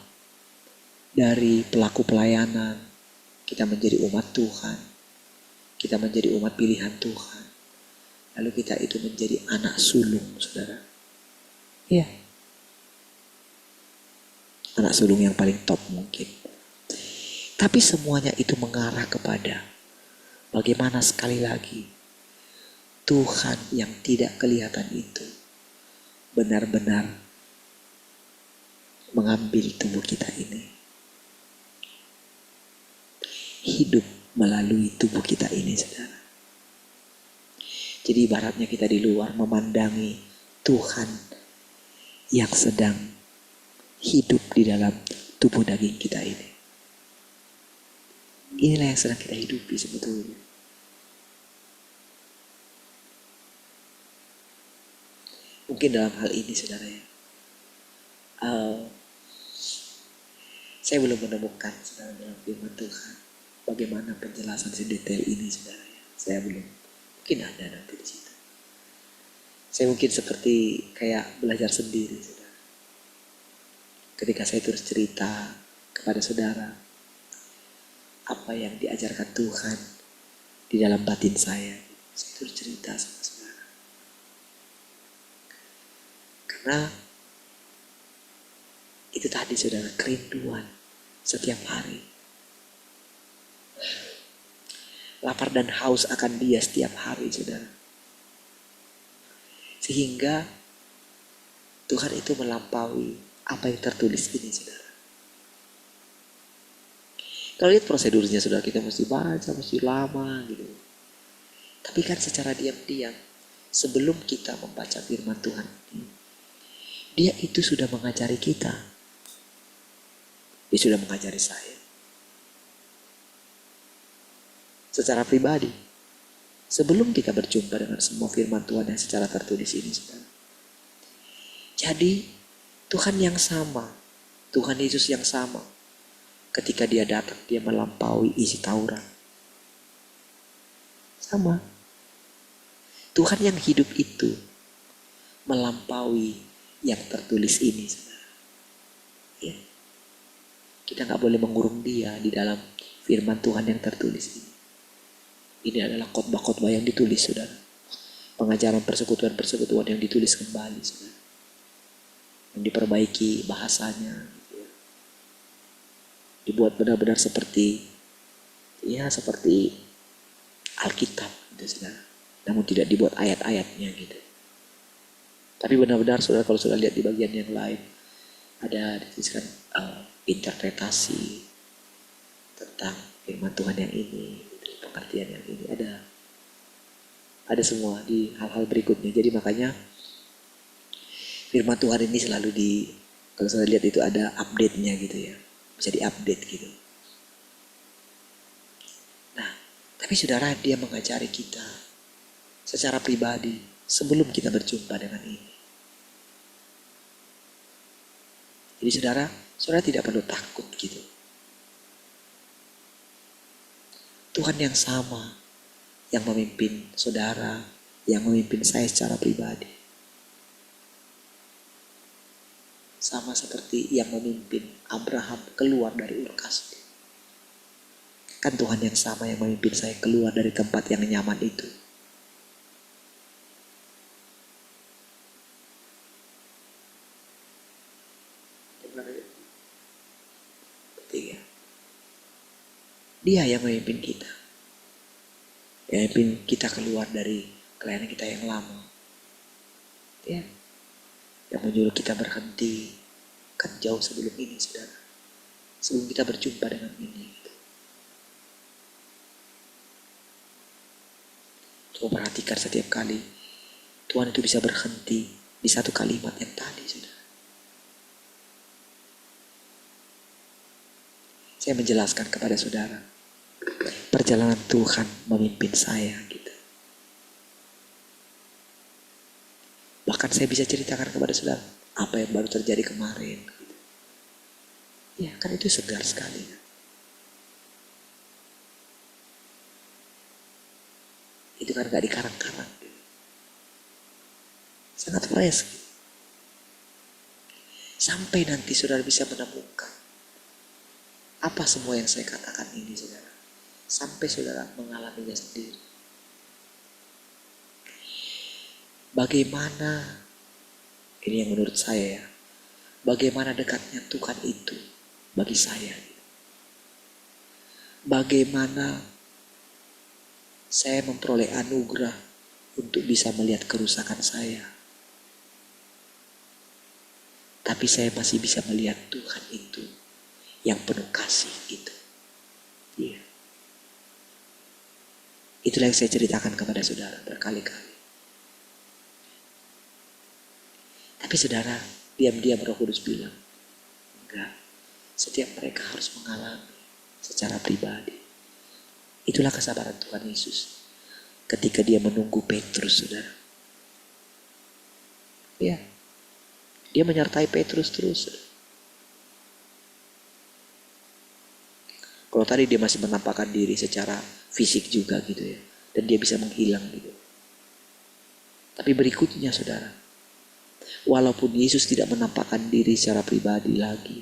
A: dari pelaku pelayanan kita menjadi umat Tuhan, kita menjadi umat pilihan Tuhan, lalu kita itu menjadi anak sulung saudara. Iya. Anak sulung yang paling top mungkin. Tapi semuanya itu mengarah kepada bagaimana sekali lagi Tuhan yang tidak kelihatan itu benar-benar mengambil tubuh kita ini. Hidup melalui tubuh kita ini saudara. Jadi ibaratnya kita di luar memandangi Tuhan yang sedang hidup di dalam tubuh daging kita ini. Inilah yang sedang kita hidupi sebetulnya. Mungkin dalam hal ini saudara ya, saya belum menemukan saudara dalam firman Tuhan bagaimana penjelasan sedetail ini saudara ya. Saya belum. Mungkin ada nanti di situ. Saya mungkin seperti kayak belajar sendiri saudara. Ketika saya terus cerita kepada saudara apa yang diajarkan Tuhan di dalam batin saya terus cerita sama saudara. Karena itu tadi saudara, kerinduan setiap hari. Lapar dan haus akan Dia setiap hari saudara. Sehingga Tuhan itu melampaui apa yang tertulis ini saudara. Kalau lihat prosedurnya saudara, kita mesti baca, mesti lama gitu. Tapi kan secara diam-diam, sebelum kita membaca firman Tuhan ini, Dia itu sudah mengajari kita. Dia sudah mengajari saya. Secara pribadi, sebelum kita berjumpa dengan semua firman Tuhan yang secara tertulis ini saudara. Jadi Tuhan yang sama, Tuhan Yesus yang sama, ketika Dia datang, Dia melampaui isi Taurat. Sama. Tuhan yang hidup itu melampaui yang tertulis ini saudara. Ya. Kita gak boleh mengurung Dia di dalam firman Tuhan yang tertulis ini. Ini adalah khotbah-khotbah yang ditulis saudara. Pengajaran persekutuan-persekutuan yang ditulis kembali saudara. Yang diperbaiki bahasanya gitu ya. Dibuat benar-benar seperti Alkitab gitu saudara. Namun tidak dibuat ayat-ayatnya gitu. Tapi benar-benar saudara, kalau sudah lihat di bagian yang lain ada dituliskan interpretasi tentang firman Tuhan yang ini gitu, pengertian yang ini ada semua di hal-hal berikutnya. Jadi makanya firman Tuhan ini selalu kalau saya lihat itu ada update-nya gitu ya. Bisa di-update gitu. Nah, tapi saudara, Dia mengajari kita secara pribadi sebelum kita berjumpa dengan ini. Jadi saudara tidak perlu takut gitu. Tuhan yang sama yang memimpin saudara, yang memimpin saya secara pribadi. Sama seperti yang memimpin Abraham keluar dari Ur Kasdim. Kan Tuhan yang sama yang memimpin saya keluar dari tempat yang nyaman itu. Ketiga, Dia yang memimpin kita. Yang memimpin kita keluar dari kelainan kita yang lama. Ya. Yang menyuruh kita berhenti kan jauh sebelum ini, saudara. Sebelum kita berjumpa dengan ini. Coba perhatikan setiap kali Tuhan itu bisa berhenti di satu kalimat yang tadi, saudara. Saya menjelaskan kepada saudara, perjalanan Tuhan memimpin saya gitu. Bahkan saya bisa ceritakan kepada saudara apa yang baru terjadi kemarin. Gitu. Ya kan itu segar sekali. Itu kan gak dikarang-karang. Gitu. Sangat fresh. Gitu. Sampai nanti saudara bisa menemukan apa semua yang saya katakan ini, saudara. Sampai saudara mengalaminya sendiri. Bagaimana, ini yang menurut saya ya, bagaimana dekatnya Tuhan itu bagi saya. Bagaimana saya memperoleh anugerah untuk bisa melihat kerusakan saya. Tapi saya masih bisa melihat Tuhan itu yang penuh kasih itu. Iya. Itulah yang saya ceritakan kepada saudara berkali-kali. Tapi saudara, diam-diam Roh Kudus bilang, enggak, setiap mereka harus mengalami secara pribadi. Itulah kesabaran Tuhan Yesus ketika dia menunggu Petrus, saudara. Ya, dia menyertai Petrus terus, saudara. Kalau tadi dia masih menampakkan diri secara fisik juga gitu ya. Dan dia bisa menghilang gitu. Tapi berikutnya saudara. Walaupun Yesus tidak menampakkan diri secara pribadi lagi.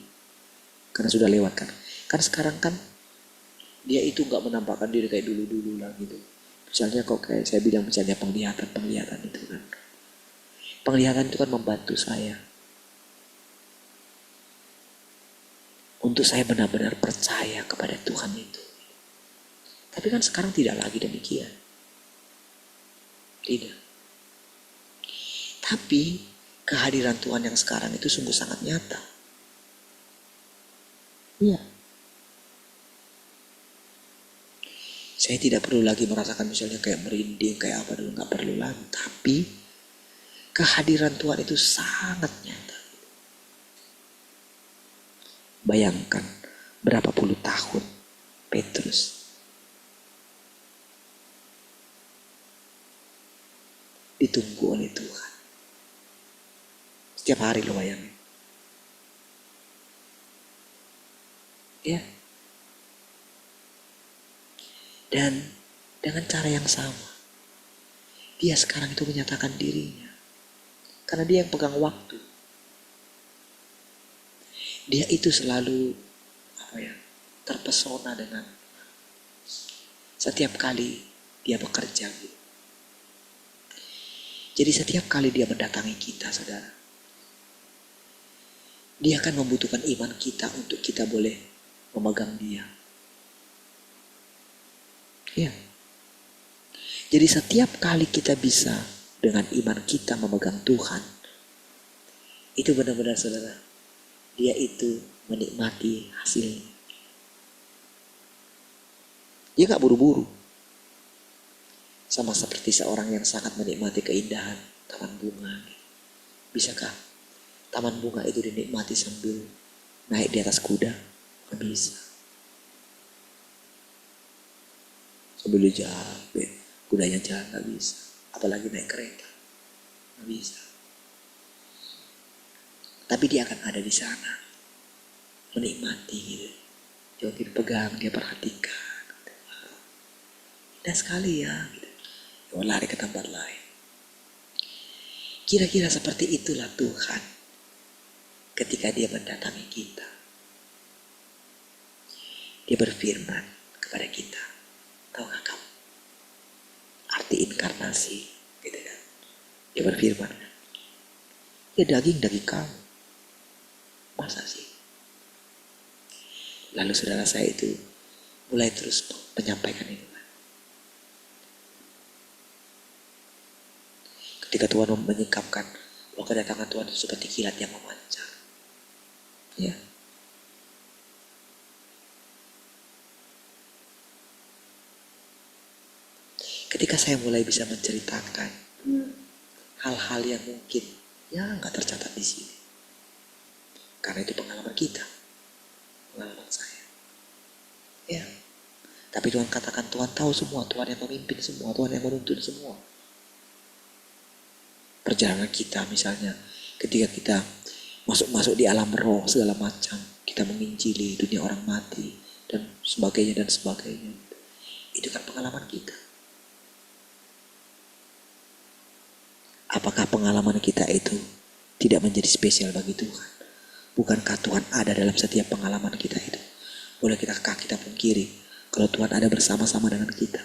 A: Karena sudah lewat kan. Kan sekarang kan dia itu gak menampakkan diri kayak dulu-dulu lah gitu. Misalnya kok kayak saya bilang misalnya penglihatan itu kan. Penglihatan itu kan membantu saya. Untuk saya benar-benar percaya kepada Tuhan itu. Tapi kan sekarang tidak lagi demikian. Tidak. Tapi kehadiran Tuhan yang sekarang itu sungguh sangat nyata. Iya. Saya tidak perlu lagi merasakan misalnya kayak merinding, kayak apa dulu. Gak perlu lagi. Tapi kehadiran Tuhan itu sangat nyata. Bayangkan berapa puluh tahun Petrus ditunggu oleh Tuhan. Setiap hari lo bayangin. Ya. Dan dengan cara yang sama. Dia sekarang itu menyatakan dirinya. Karena dia yang pegang waktu. Dia itu selalu terpesona dengan setiap kali dia bekerja. Jadi setiap kali dia mendatangi kita, saudara, dia akan membutuhkan iman kita untuk kita boleh memegang dia. Ya. Jadi setiap kali kita bisa dengan iman kita memegang Tuhan, itu benar-benar saudara, dia itu menikmati hasilnya. Dia gak buru-buru. Sama seperti seorang yang sangat menikmati keindahan taman bunga. Bisakah taman bunga itu dinikmati sambil naik di atas kuda? Gak bisa. Sambil jalan, kudanya jalan gak bisa. Apalagi naik kereta. Gak bisa. Tapi dia akan ada di sana. Menikmati gitu. Dia pegang, dia perhatikan. Indah sekali ya. Gitu. Dia lari ke tempat lain. Kira-kira seperti itulah Tuhan ketika dia mendatangi kita. Dia berfirman kepada kita. Tahukah kamu arti inkarnasi? Gitu kan. Dia berfirman. Ya daging-daging kamu. Masa sih? Lalu saudara saya itu mulai terus menyampaikan itu. Ketika Tuhan menyingkapkan bahwa kedatangan Tuhan itu seperti kilat yang memancar. Ya. Ketika saya mulai bisa menceritakan hal-hal yang mungkin ya nggak tercatat di sini. Karena itu pengalaman kita. Pengalaman saya. Ya. Tapi Tuhan katakan Tuhan tahu semua. Tuhan yang memimpin semua. Tuhan yang menuntun semua. Perjalanan kita misalnya. Ketika kita masuk-masuk di alam roh segala macam. Kita menginjili dunia orang mati. Dan sebagainya dan sebagainya. Itu kan pengalaman kita. Apakah pengalaman kita itu tidak menjadi spesial bagi Tuhan? Bukankah Tuhan ada dalam setiap pengalaman kita itu? Bolehkah kita pungkiri kalau Tuhan ada bersama-sama dengan kita?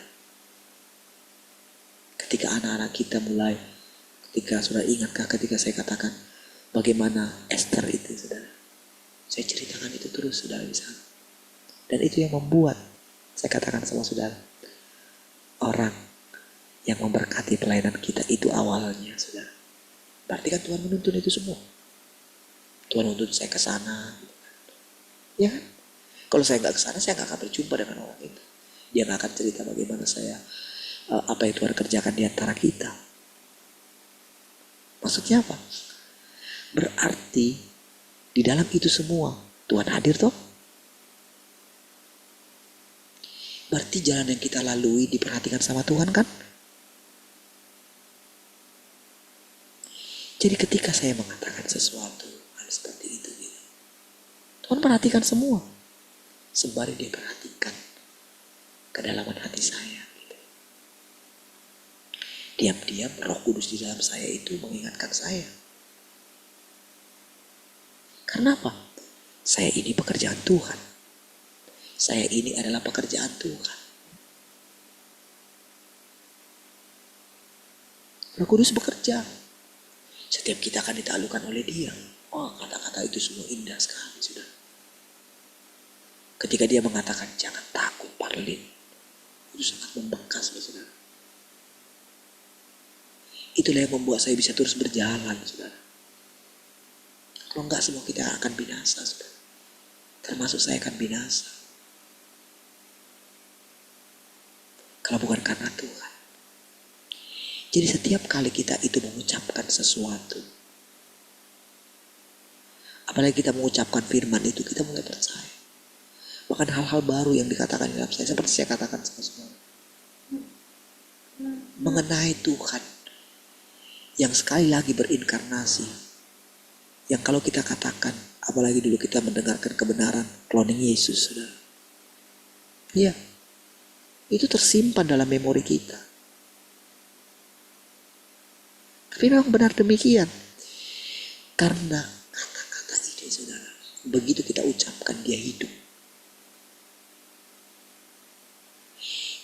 A: Ketika anak-anak kita mulai, ketika saudara ingatkah ketika saya katakan bagaimana Esther itu, saudara? Saya ceritakan itu terus, saudara, di sana. Dan itu yang membuat saya katakan sama saudara, orang yang memberkati pelayanan kita itu awalnya, saudara. Berarti kan Tuhan menuntun itu semua. Tuhan menuntun saya ke sana. Ya kan? Kalau saya nggak ke sana, saya nggak akan berjumpa dengan orang itu. Dia nggak akan cerita bagaimana saya, apa yang Tuhan kerjakan di antara kita. Maksudnya apa? Berarti di dalam itu semua Tuhan hadir toh? Berarti jalan yang kita lalui diperhatikan sama Tuhan kan? Jadi ketika saya mengatakan sesuatu hal seperti itu, Tuhan perhatikan semua. Sembari dia perhatikan kedalaman hati saya. Diam-diam Roh Kudus di dalam saya itu mengingatkan saya. Karena apa? Saya ini pekerjaan Tuhan. Saya ini adalah pekerjaan Tuhan. Roh Kudus bekerja. Setiap kita akan ditaklukkan oleh dia. Oh, kata-kata itu semua indah sekali, sudah. Ketika dia mengatakan jangan takut, Parlin, itu sangat membekas, saudara. Itulah yang membuat saya bisa terus berjalan, saudara. Kalau enggak semua kita akan binasa, saudara. Termasuk saya akan binasa. Kalau bukan karena Tuhan. Jadi setiap kali kita itu mengucapkan sesuatu, apalagi kita mengucapkan firman itu, kita mulai percaya. Bahkan hal-hal baru yang dikatakan dalam saya, seperti saya katakan sama semua, mengenai Tuhan yang sekali lagi berinkarnasi, yang kalau kita katakan, apalagi dulu kita mendengarkan kebenaran cloning Yesus, saudara. Iya, itu tersimpan dalam memori kita. Tapi memang benar demikian. Karena kata-kata ini, saudara, begitu kita ucapkan dia hidup.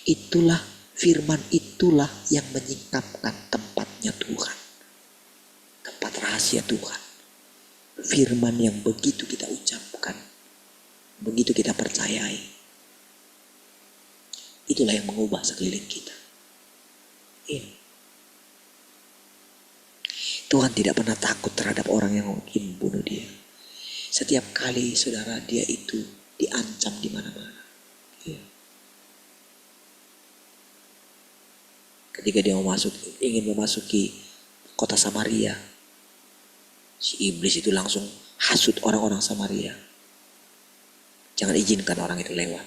A: Itulah firman, itulah yang menyingkapkan tempatnya Tuhan. Tempat rahasia Tuhan. Firman yang begitu kita ucapkan, begitu kita percayai, itulah yang mengubah sekeliling kita. Ini. Tuhan tidak pernah takut terhadap orang yang mungkin bunuh dia. Setiap kali, saudara, dia itu diancam di mana-mana. Ya. Ketika dia ingin memasuki kota Samaria, si iblis itu langsung hasut orang-orang Samaria. Jangan izinkan orang itu lewat.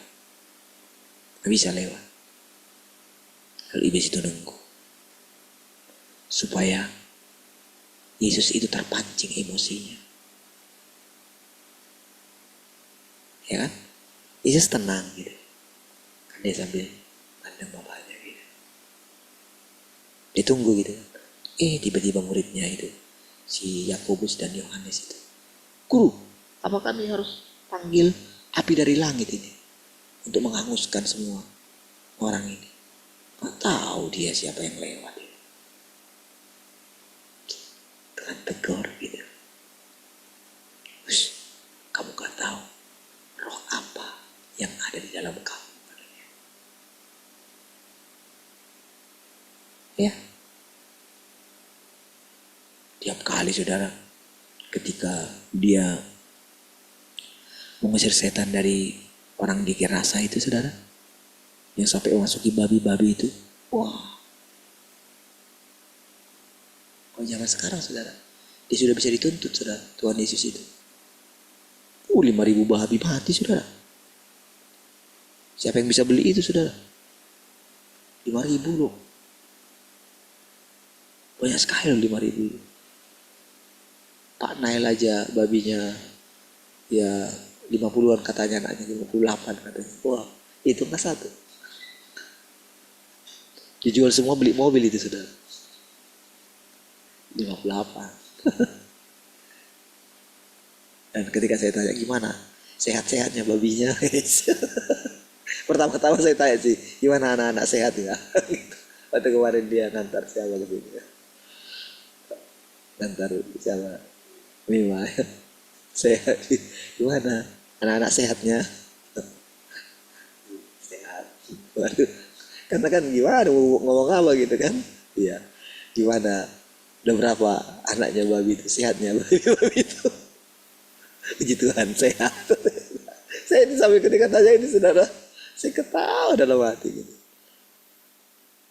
A: Gak bisa lewat. Lalu iblis itu nunggu. Supaya Yesus itu terpancing emosinya. Ya kan? Yesus tenang gitu. Kan dia sambil pandang bapaknya gitu. Dia tunggu gitu kan. Tiba-tiba muridnya itu, si Yakobus dan Yohanes itu, "Guru, apa kami harus panggil api dari langit ini untuk menghanguskan semua orang ini?" Nggak tahu dia siapa yang lewat. Tuhan tegur gitu. Kamu gak tahu roh apa yang ada di dalam kamu. Ya. Tiap kali saudara, ketika dia mengusir setan dari orang di Gerasa itu saudara, yang sampai memasuki babi-babi itu, wah. Kalau zaman sekarang saudara, dia sudah bisa dituntut saudara, Tuhan Yesus itu. 5.000 babi mati saudara. Siapa yang bisa beli itu saudara? 5.000 loh. Banyak sekali loh 5.000. Pak Nail aja babinya ya 50-an katanya, anaknya 58 katanya. Wah, itu nggak satu. Dijual semua, beli mobil itu saudara. 58. Dan ketika saya tanya gimana sehat-sehatnya babinya, pertama-tama saya tanya sih, gimana anak-anak sehat ya? Waktu kemarin dia ngantar siapa ke sini, ngantar siapa, Mima, sehat, gimana anak-anak sehatnya? Sehat. Waduh, karena kan gimana ngomong apa gitu kan? Iya, gimana? Udah berapa anaknya babi itu, sehatnya babi itu? Puji Tuhan sehat. Saya ini sampai ketika tanya ini saudara, saya ketawa dalam hati gitu.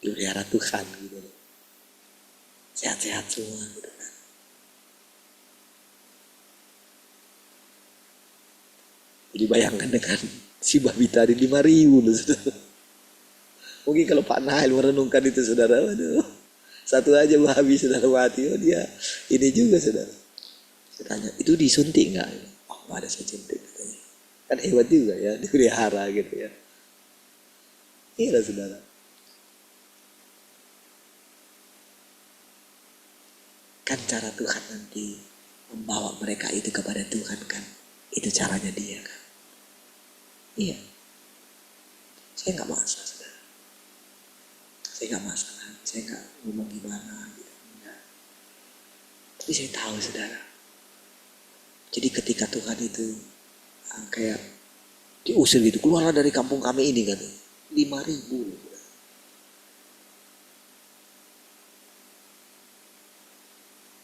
A: Dipelihara Tuhan gitu. Sehat-sehat semua gitu kan. Jadi bayangkan dengan si babi tadi 5.000 loh saudara. Mungkin kalau Pak Nail merenungkan itu saudara, waduh, satu aja babi saudara mati, oh dia ini juga saudara. Saya tanya, itu disuntik nggak? Oh, ada saya suntik katanya. Kan hebat juga ya, dipelihara gitu ya. Iya saudara. Kan cara Tuhan nanti membawa mereka itu kepada Tuhan kan. Itu caranya dia kan. Iya. Saya nggak masalah saudara. Saya nggak masalah. Saya nggak ngomong gimana gitu. Enggak. Tapi saya tahu saudara. Jadi ketika Tuhan itu kayak diusir gitu, keluarlah dari kampung kami ini kan, 5.000.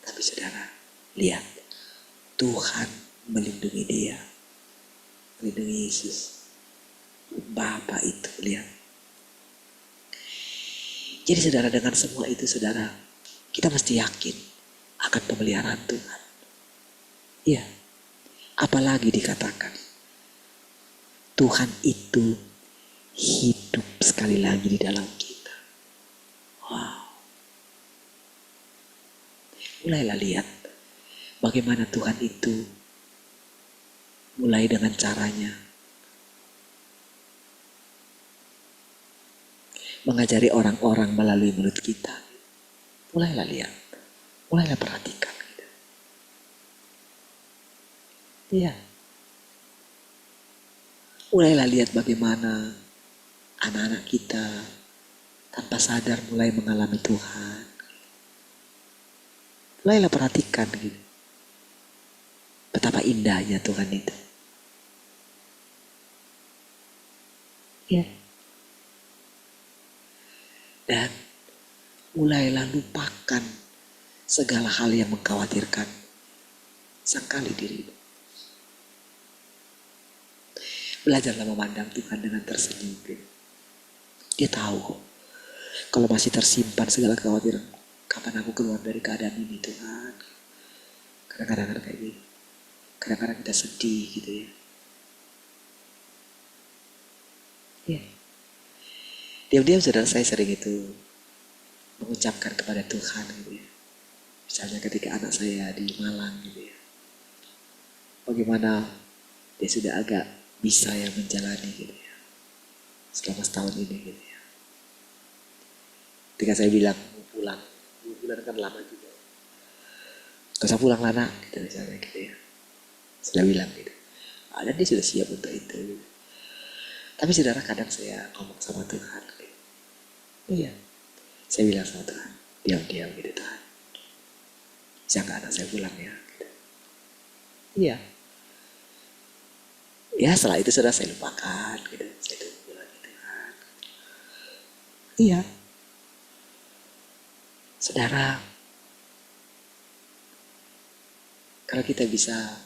A: Tapi saudara, lihat, Tuhan melindungi dia, melindungi Yesus, Bapa itu, lihat. Jadi saudara, dengan semua itu saudara, kita mesti yakin akan pemeliharaan Tuhan. Iya. Apalagi dikatakan Tuhan itu hidup sekali lagi di dalam kita. Wow. Mulailah lihat bagaimana Tuhan itu mulai dengan caranya mengajari orang-orang melalui mulut kita. Mulailah lihat, mulailah perhatikan. Iya. Mulailah lihat bagaimana anak-anak kita tanpa sadar mulai mengalami Tuhan. Mulailah perhatikan gitu. Betapa indahnya Tuhan itu. Ya. Dan mulailah lupakan segala hal yang mengkhawatirkan. Sangkali dirimu. Belajarlah memandang Tuhan dengan tersenyum. Dia tahu kok, kalau masih tersimpan segala kekhawatiran, kapan aku keluar dari keadaan ini Tuhan. Kadang-kadang kayak gitu. Kadang-kadang kita sedih gitu ya. Iya. Diam-diam saudara, saya sering itu mengucapkan kepada Tuhan gitu ya. Misalnya ketika anak saya di Malang gitu ya. Bagaimana dia sudah agak bisa yang menjalani gitu ya. Selama setahun ini gitu ya. Ketika saya bilang pulang. 2 bulan kan lama juga. Gak usah pulang lah nak, gitu misalnya gitu ya. Sudah bilang gitu. Dan dia sudah siap untuk itu. Gitu. Tapi saudara kadang saya ngomong sama Tuhan. Gitu. Iya, saya bilang sama Tuhan, diam-diam gitu Tuhan. Bisa gak anak saya pulang ya? Gitu. Iya. Ya setelah itu sudah saya lupakan gitu. Saya tunggu lagi Tuhan. Iya. Saudara, kalau kita bisa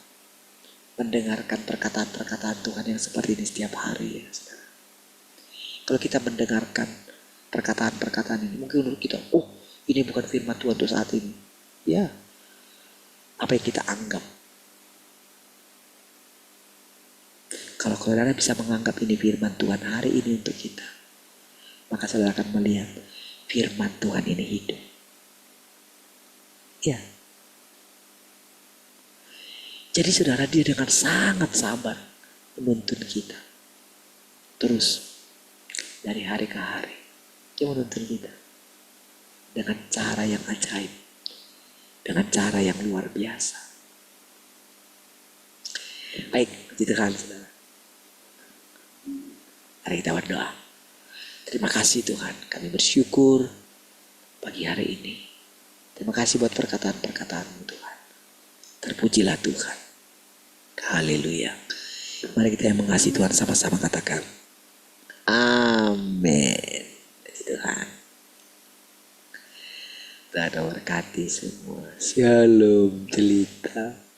A: mendengarkan perkataan-perkataan Tuhan yang seperti ini setiap hari ya saudara. Kalau kita mendengarkan perkataan-perkataan ini, mungkin menurut kita, oh ini bukan firman Tuhan untuk saat ini. Ya, apa yang kita anggap. Kalau saudara bisa menganggap ini firman Tuhan hari ini untuk kita, maka saudara akan melihat firman Tuhan ini hidup. Ya. Jadi saudara, dia dengan sangat sabar menuntun kita. Terus dari hari ke hari dia menuntun kita dengan cara yang ajaib, dengan cara yang luar biasa. Baik, puji Tuhan saudara. Mari kita berdoa. Terima kasih Tuhan, kami bersyukur pagi hari ini. Terima kasih buat perkataan-perkataan-Mu Tuhan. Terpujilah Tuhan. Haleluya. Mari kita yang mengasihi Tuhan sama-sama katakan amin. Puji Tuhan. Tuhan memberkati semua. Shalom jelita.